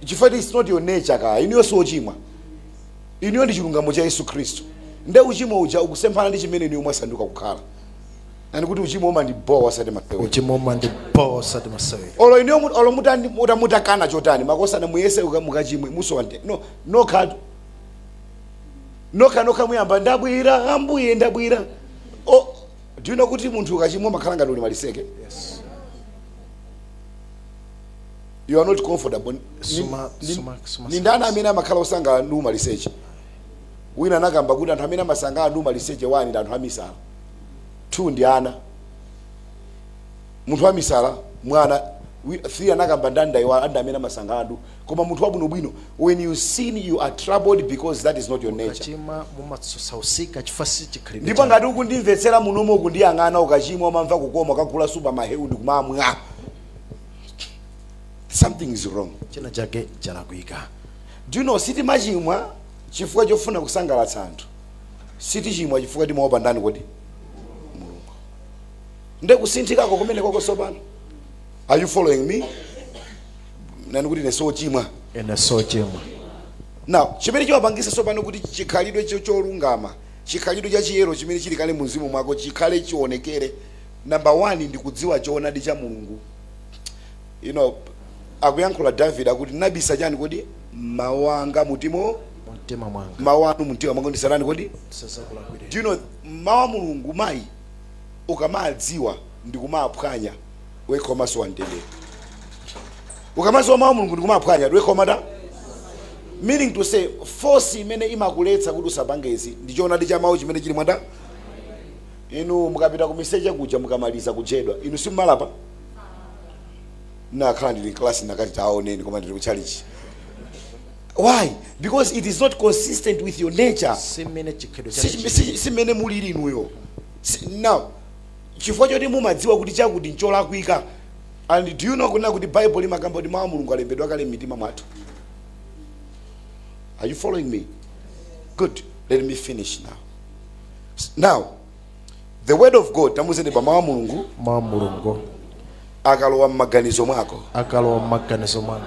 Chifukwa it's not your nature ka. Inuyo so chimwa. Inuyo ndi chilungamo cha Yesu Kristu. Nde uchimo uja ukusempana ndi chimene niyo mwasanduka kukhala. Nani kuti uchimo oma ndi bowa sati masewe. Uchimo oma ndi bowa sati masewe. Olo iniyo mutakana chotani makosa na muyese mukachimwe muso wante. No kadu. Noka muyamba ndabwira ambuye ndabwira. Oh, do you know kuti munthu ukachimwa makhala ngati uli maliseke? Yes. You are not comfortable. Nindana amene amakhala osanga ndi maliseche. Wina nakamba kuti anthu amene amasanga ndi maliseche 1 ndi anthu amisala. 2 ndi ana. Munthu amisala mwana 3 anakamba ndanda iwa anda amene amasanga andu. Koma munthu wabwino when you sin you are troubled because that is not your nature. Ukachimwa mumatsausika chifasi chikhalidwe. Ndipo ngati ukundimvetsera munomo ukundiyang'ana ukachimwa umamva kukoma kakula supa mahewu ndi kumamwa. something is wrong. china chake chalakwika. Do you know sitimachimwa chifukwa chofuna kusangalatsa anthu, sitichimwa chifukwa timaopa ndani kodi Mulungu. Nde kusinthikako kumene kwakosopano. Are you following me? Nani kuti neso chimwa ene so chimwa. Now chimene chiwapangisa sopano kuti chikhalidwe cholungama, chikhalidwe cha chiyero chimene chili kale mzimu mwako chikhale chionekere. Number 1 ndi kudziwa choonadi cha Mulungu. You know, akuyankhula David akuti nabisa chani kodi mawu anga mtima mwanga, mawu anu mtima mwanga ndisalani kodi. sasakulakwira. Do you know mawu a Mulungu mayi ukamadziwa ndi kumaphwanya we komaso wantendere. Ukamadziwa mawu a Mulungu ndi kumaphwanya we komata, meaning to say force imene imakuletsa kuti usapangezi ndi choonadi cha mawu chimene chili mwanda. Inu mukapita kumiseche kuja mukamaliza kujedwa inu simumalapa na khala ndili class nakati taoneni koma ndili kuchalichi. Why? Because it is not consistent with your nature. simene chikhedo Simene muliri inuyo. Now chifukwa choti mumadziwa kuti chakuti ncholakwika. And do you know kuna kuti Bible limakamba kuti mawu a Mulungu alembedwa kale m'mitima mwathu. Are you following me? Good. Let me finish now. Now the word of God tamuzeni pa mawu a Mulungu, mawu a Mulungu akalowa m'maganizo mwako, akalowa m'maganizo mwako,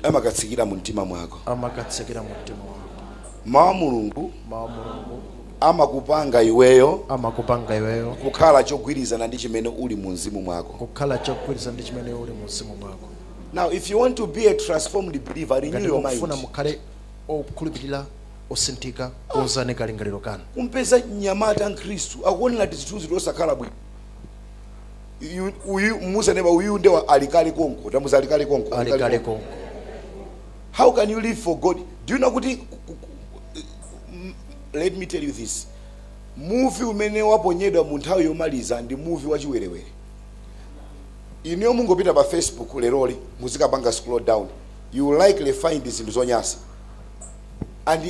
amakatsikira mu mtima mwako. amakatsikira mu mtima mwako. Mawu a Mulungu mawu a Mulungu amakupanga iweyo amakupanga iweyo kukhala chogwirizana ndi chimene uli mu mzimu mwako. kukhala chogwirizana ndi chimene uli mu mzimu mwako. Now if you want to be a transformed believer, renew your mind. Ngati mukhale okhulupirira osinthika ozanika lingaliro kanu. Umpeza nyamata Khristu akuonera tizithunzi tosakhala bwino. Uyu musa neba uyu ndewa alikali konko, tamuza alikali konko. Alikali konko. How can you live for God? Do you know kuti let me tell you this. Movie umene waponyedwa mu nthawi yomaliza ndi movie wachiwerewere. Iniyo mungopita pa Facebook leroli muzikapanga scroll down, you will likely find zinthu zonyasa. And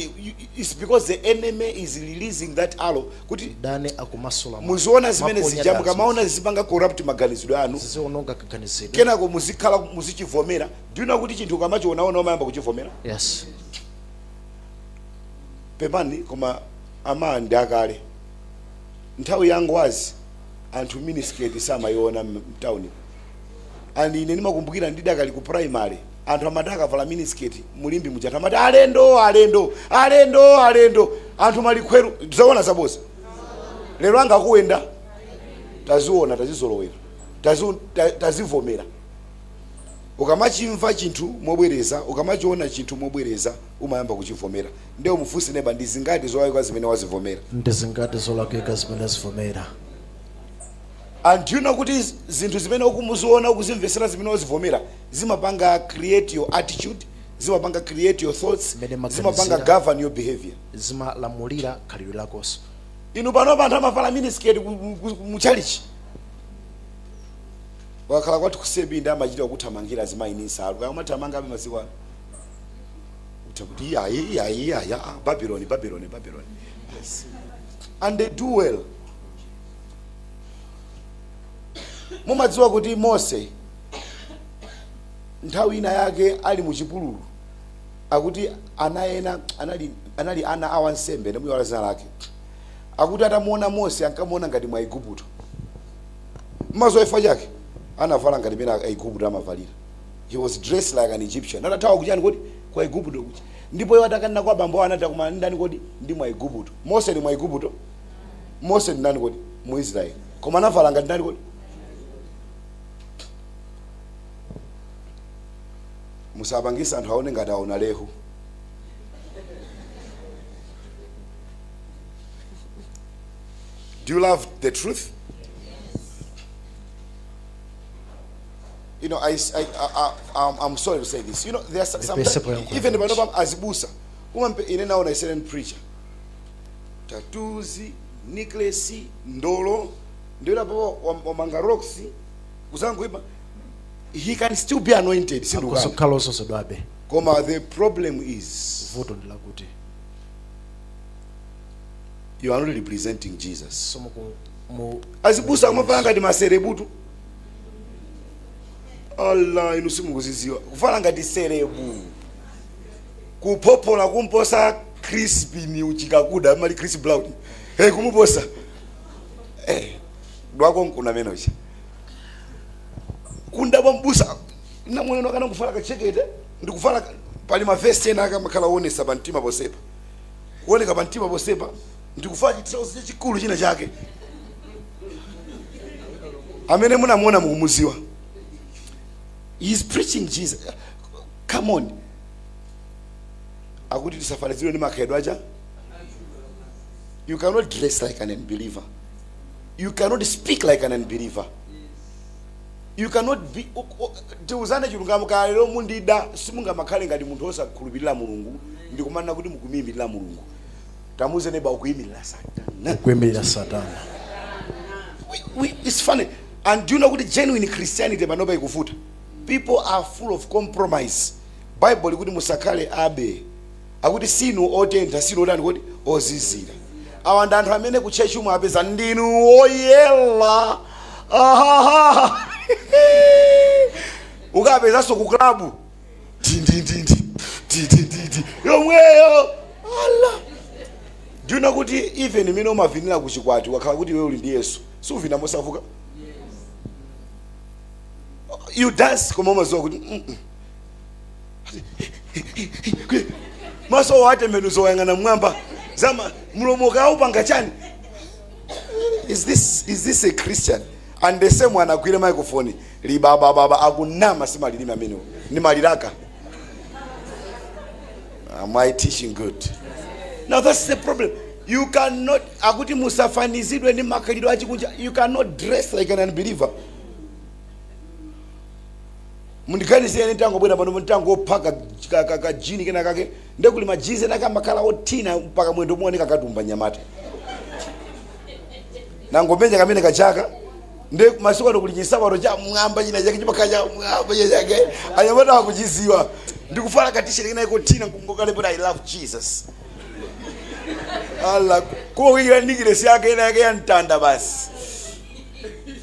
it's because the enemy is releasing that arrow kuti dane akumasula muziona zimene zijamuka maona zipanga corrupt maganizidwe anu ziziononga kaganizidwe kenako muzikhala muzichivomera. Do you know kuti chinthu kamachiona umayamba kuchivomera? Yes. Pepani koma amandi akale nthawi yangu wazi anthu minisketi samayiona mtawuni. And ine ndimakumbukira ndidakali ku primary anthu amataka vala minisketi mulimbi mujata amati alendo alendo alendo alendo anthu malikhweru tizaona zaboza. Lero anga kuenda taziona tazizolowera tazivomera. Ukamachimva chinthu mobwereza, ukamachiona chinthu mobwereza umayamba kuchivomera. Ndio mufunse neba ndizingati zolakika zimene wazivomera. ndizingati zolakika zimene wazivomera. And you know kuti zinthu zimene ukumuziona ukuzimvesera zimene wazivomera zimapanga create your attitude, zimapanga create your thoughts, zimapanga govern your behavior, zimalamulira khalidwe lakonso. Inu pano anthu amavala minisketi muchalichi wakhala kwati kusebi ndi amachita kuthamangira zimayinisa alu amathamanga abe masiku ano utakuti ya Babylon. Yes. And they do well. Mumadziwa kuti Mose nthawi ina yake ali muchipululu akuti anaena anali ana awansembe nemwe wala zina lake akuti atamuona Mose ankamuona ngati mwa Igupto. Mazoefa chake anavala ngati mena Igupto amavalira. He was dressed like an Egyptian. Natatawa kuchani kodi kwa Igupto kuti ndipo iwo atakanena kwa bambo anati kuma ndani kodi ndi mwa Igupto. Mose ni mwa Igupto. Mose ndi nani kodi mu Israel. Koma anavala ngati ndani kodi. Musabangisa anthu aone ngati aona lehu. Do you love the truth? You know, I'm sorry to say this. You know, there's some even if azibusa, ine naona a certain preacher. Tatuzi, necklace, ndolo, ndio hapo wamanga rocks, kuzangu iba. He can still be anointed. Koma the problem is you are not representing Jesus. Azibusa kumapanga ngati maserebutu. Allah inu simukuziziwa kufana ngati serebu kupopola kumposa crispy ni uchikakuda mali Chris Brown kumuposa dwako nkuna menocha kunda bambusa namwene kana kufala kachekete ndikufala pali mavesti ena akamakhala onesa pantima posepa kuoneka pantima posepa ndikufala chitausi chikulu china chake amene munamuona mukumuziwa. He's preaching Jesus. Come on. Akuti tisafanizirwe ni makhedo aja. You cannot dress like an unbeliever. You cannot speak like an unbeliever. You cannot be tiuzane chilungamo kalero mundida simunga makhale ngati munthu osakhulupirira Mulungu ndikumana kuti mukuyimirira Mulungu. Tamuze neba ukuyimirira Satana. Kuyimirira Satana. It's funny. And do you know what genuine Christianity manoba ikufuta? People are full of compromise. Bible kuti musakale abe. Akuti sinu otenta sinu otani kuti ozizira. Awanda anthu amene ku church umwe apeza ndinu oyela. Aha. Ukapeza so ku club. Yomweyo. Allah. Do you know kuti even mine umavinira ku chikwati wakhala kuti wewe uli ndi Yesu. Suvina mosavuka. You dance koma mazo kuti maso wate menuzo yangana mwamba zama mulomo ka upanga chani. Is this a Christian? And the same one agwire microphone libaba baba akunama simalilima amene ni maliraka. Am I teaching good? Now that's the problem. You cannot akuti musafanizidwe ni makalidwe achikunja. You cannot dress like an unbeliever. Mundikanise ene tango bwera pano mtango opaka kajini kena kake ndekuli majize nakamakhala otina mpaka mwendo muoneka katumba nyamata nangomenja kamene kachaka nde masuka ndokulinyisaba cha mwamba china chake chipakaja mwamba chake anyamata akuchiziwa ndikufala katishe kena iko tina ngokale but I love Jesus. Allah ko wira ndikire siyake ena yake yantanda basi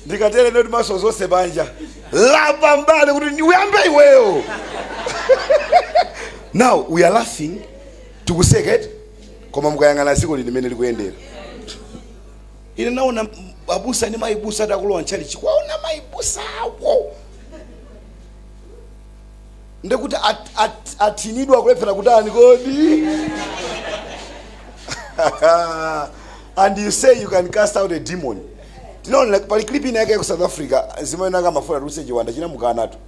ndikatele ndo maso zose banja lava mbale kuti uyambe iweyo. Now we are laughing tukuseket koma mukayangana siko limene likuyendera ine naona abusa ni maibusa atakulowa nchali chikwaona maibusa awo ndekuti atinidwa kulephera kutani kodi. And you say you can cast out a demon. You know, like pali clip ina yake ku South Africa zimene mafuta ruse chiwanda china mukanatu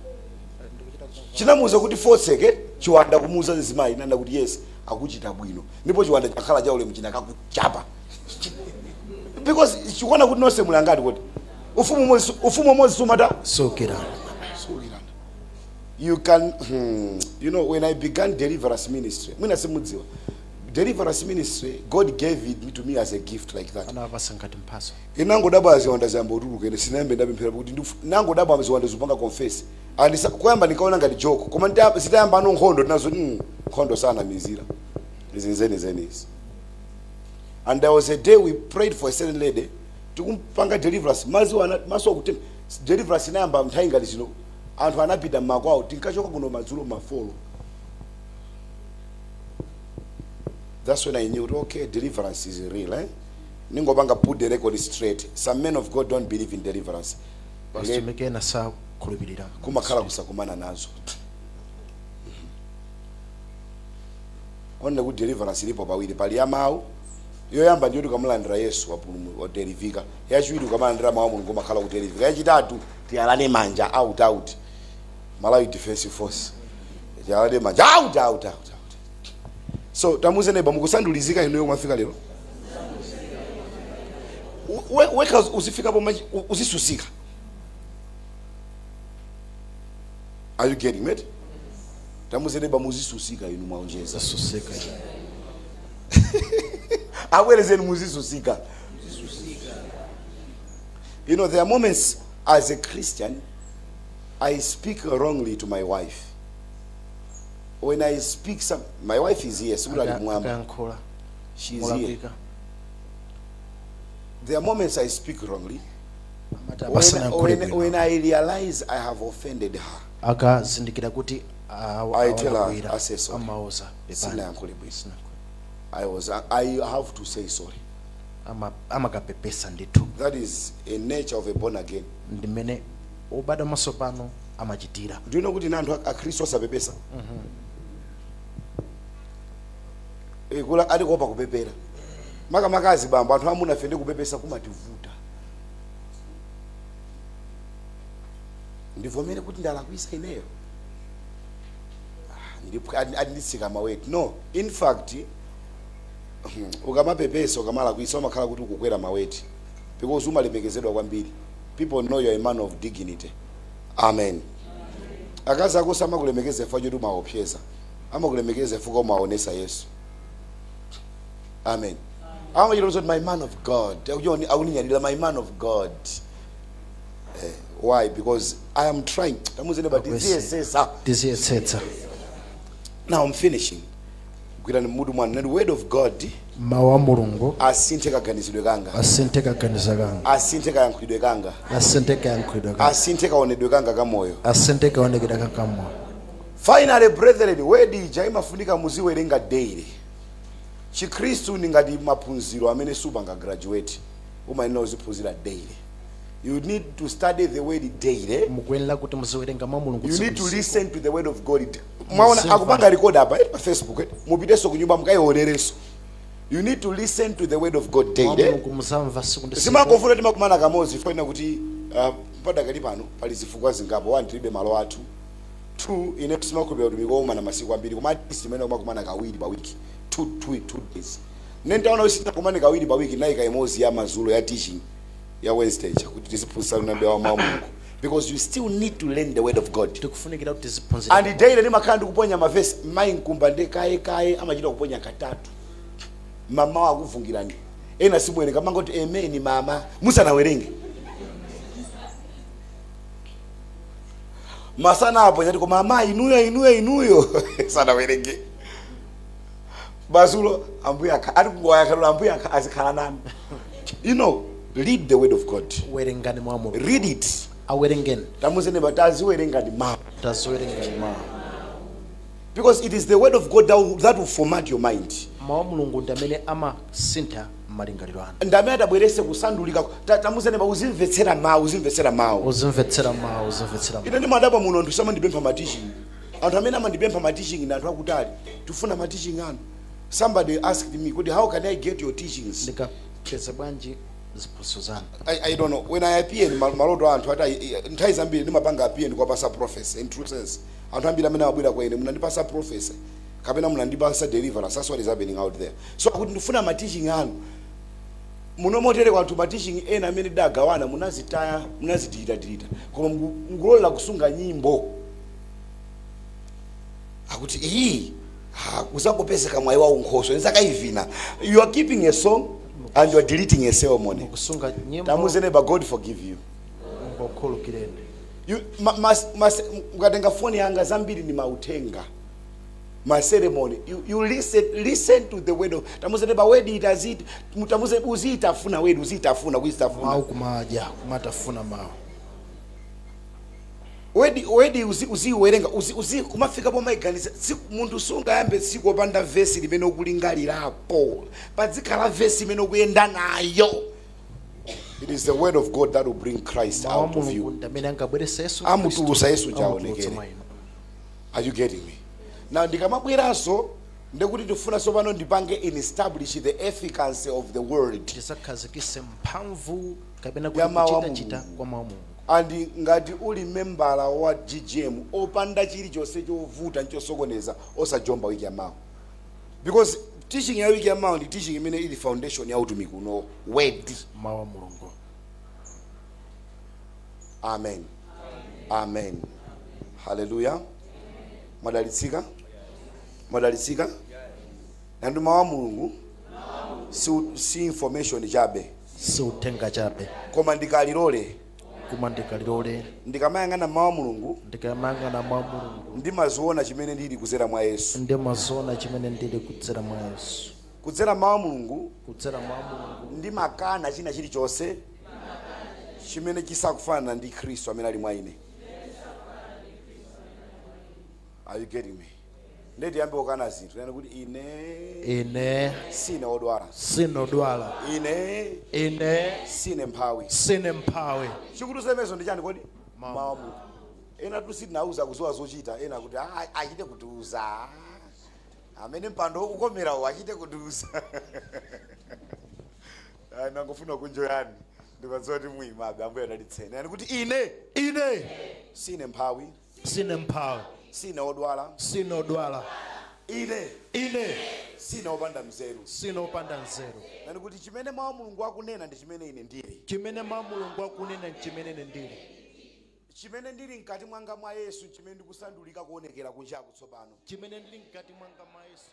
chinamuza kuti forsake chiwanda kumuza zimayi nanda kuti yes akuchita bwino ndipo chiwanda chakhala cha ulemu china kakuchapa because chikuona kuti nonse mulangati kuti ufumu mozi sumata sokirana. You can you know, when I began deliverance ministry mwina simudziwa deliverance ministry, God gave it to me as a gift like that. Inango daba aziwanda zambo ruluke ene sinembe ndapemphera kuti nango daba aziwanda zupanga confess. And kwamba nikaona ngati joke. Koma sitayamba no nkhondo nazo nkhondo sana mizira. Izinzeni zenis. And there was a day we prayed for a certain lady tukumpanga deliverance. Maso kuti deliverance inayamba mthainga lino. Anthu anapita makwawo tinkachoka kuno madzulo mafolo. That's when I knew, okay, deliverance is real, eh? Ningobanga put the record straight. Some men of God don't believe in deliverance. Kumakhala kusakumana nazo. Only good deliverance ilipo pawili pali ya mawu. Yoyamba ndiyo tukamulandira Yesu wapulumu odelivika. Yachiwiri tukamulandira mawu Mulungu makhala kudelivika. Yachitatu tiyalane manja out. Malawi Defensive Force. Tiyalane manja out. So tamuze neba mukusandulizika ino mwafika lero. Weka usifika po maji usisusika. Are you getting it? Tamuze neba muzisusika ino mwaonjeza. Susika. Awelezeni muzisusika. You know, there are moments as a Christian I speak wrongly to my wife. When I speak my wife is here, she's here. There are moments I speak wrongly, When I realize I have offended her, akazindikira kuti I tell her, I say sorry. I have to say sorry. amakapepesa ndithu. That is a nature of a born again. Ndimene obadwa mwasopano amachitira. Do you know kuti nantu akhristu asapepesa? Kula ali kopa kupepera. Makazi bambo anthu amuna fende kupepesa kumativuta. Ndivomere kuti ndalakwisa ineyo. Nditsika maweti. No, in fact ukamapepesa ukamalakwisa umakhala kuti ukukwera maweti because umalemekezedwa kwambiri. People know you are a man of dignity. Amen. Akazi ako samakulemekeza ifa choti umaopseza. Amakulemekeza ifa kwa umaonesa Yesu. Amen. I want you to say, my man of God. My man of God. Why? Because I am trying. Now I'm finishing. The word of God. Mawu Mulungu Asinthe kaganizidwe kanga. asinthe kaganiza kanga. Asinthe kayankhulidwe kanga. Asinthe kayankhulidwe kanga. Asinthe kaonedwe kanga kamoyo. Asinthe kaonekera kanga moyo. Finally, brethren, word ija imafunika muziwerenga daily. Chikristu ningati maphunziro amene subanga graduate. Umayenera uziphunzira daily. You need to study the word daily. Mukwenera kuti muziwerenga mawu Mulungu. You need to listen to the word of God. Mwaona akupanga record apa pa Facebook. Mupiteso kunyumba mukayionereso. You need to listen to the word of God daily. Simangofuna kuti makumana kamozi funa kuti padakali pano pali zifukwa zingapo 1 tilibe malo athu. 2 ine simakhulupirira kuti mikoma na masiku ambiri koma simene makumana kawiri pa wiki. 2 days. Nentaona usita kumana kawiri pa wiki naika emozi ya mazulo ya teaching ya Wednesday kuti tiziphunzana nabe wa mawu. Because you still need to learn the word of God. Tikufunikira kuti tiziphunzira. And daily ndimakhala ndikuponya mavesi mai nkumba ndekaye amachita kuponya katatu. Mama wakuvungirani. Ena simwerenga mangoti amen mama musanawerenge. Masana apo nyati ko mama inuyo sanawerenge. Bazulo ambuya ari kungoya kalula ambuya azikhala nami. You know, read the word of God. Werengani mwa Mulungu. Read it. Awerengeni. Tamuzene batazi werengani mama. Taziwerengani mama. Because it is the word of God that will format your mind. Mawu Mulungu ndamene amasintha malingaliro anu. Ndamene adabwerese kusandulika. Tamuzene ba uzimvetsera mawu. Uzimvetsera mawu. Ine ndimadaba muno ndisama ndipempha ma teaching. Anthu amene amandipempha ma teaching ndi anthu akutali. Tufuna ma teaching anu. Somebody asked me, how can I get your teachings? Ndikapeza bwanji ziphunzitso zanu. I don't know. When I appear in malodo anthu ata nthawi zambiri ndimapanga appear kwa pasa professor in true sense. Anthu ambiri amene abwera kwa ine munandipasa professor. Kapena munandipasa deliverance. That's what is happening out there. So kuti ndifuna ma teaching anu. Muno motere kwa ma teaching ena amene dagawana munazitaya munazidilita. Koma ngulola kusunga nyimbo. Akuti hii kusangopeseka mwayi wa unkhoso nzakaivina. You are keeping a song and you are deleting a ceremony. Kusunga nyimbo. Tamuzene ba God forgive you. Ngokhulukireni. You ukatenga phone yanga zambiri ni mautenga. My ceremony. You listen to the word of tamuzene ba word itaziti tamuzene uzitafuna word uzitafuna kuzitafuna. Mawu kumaja kumatafuna mawu. Wedi uziwerenga kumafika pomaiganiza munthu sunga yambe siko panda vesi limene ukulingalirapo padzikhala vesi imene ukuyenda nayo. It is the word of God that will bring Christ out of you. Amutulusa Yesu chaonekere. Are you getting me? Now ndikamabweraso ndekuti ndifuna sopano ndipange establish the efficacy of the word. Tisakhazikise mphamvu kapena kuti chita kwa mawu. And ngati uli membala wa GGM opanda chilichonse chovuta nchosokoneza osajomba wiki ya mawu. Because teaching ya wiki ya mawu ndi teaching imene ili foundation ya utumiki uno word mawu Mulungu. Amen. Amen. Hallelujah. Madalitsika. Nandu mawu Mulungu si information chabe. Si utenga chabe. Koma ndikalilole. Kumandikalilole. Ndikamayang'ana mawu Mulungu. Ndikamangana mawu Mulungu. Ndimaziona chimene ndili kudzera mwa Yesu. Ndimaziona chimene ndili kudzera mwa Yesu. Kudzera mawu Mulungu. Kudzera mawu Mulungu. Ndimakana china chilichonse chimene chisakufanana ndi Khristu amene ali mwa ine. Are you getting me? Ndeti yambe okana zinthu nena kuti ine sine odwala, sinodwala, ine sine mphawi. sine mphawi. Chikutu semezo ndi chani kodi? Mawu. Mawu. Ena tusinauza kuzowa zochita, ena kuti achite kutiuza. Amene mpando ukomera achite kutiuza. Nangofuna kunjoyani. Ndikazoti muyimabe ambuye adalitseni. Yani kuti ine sine mphawi, sine mphawi, sine odwala, sinodwala, ine sine opanda mzeru, sinopanda nzeru. yani kuti chimene mawu Mulungu akunena ndi chimene ine ndili, chimene mawu Mulungu akunena ndi chimene ine ndili, chimene ndili mkati mwanga mwa Yesu, chimene ndikusandulika kuonekera kunja kutsopano, chimene ndili mkati mwanga mwa Yesu.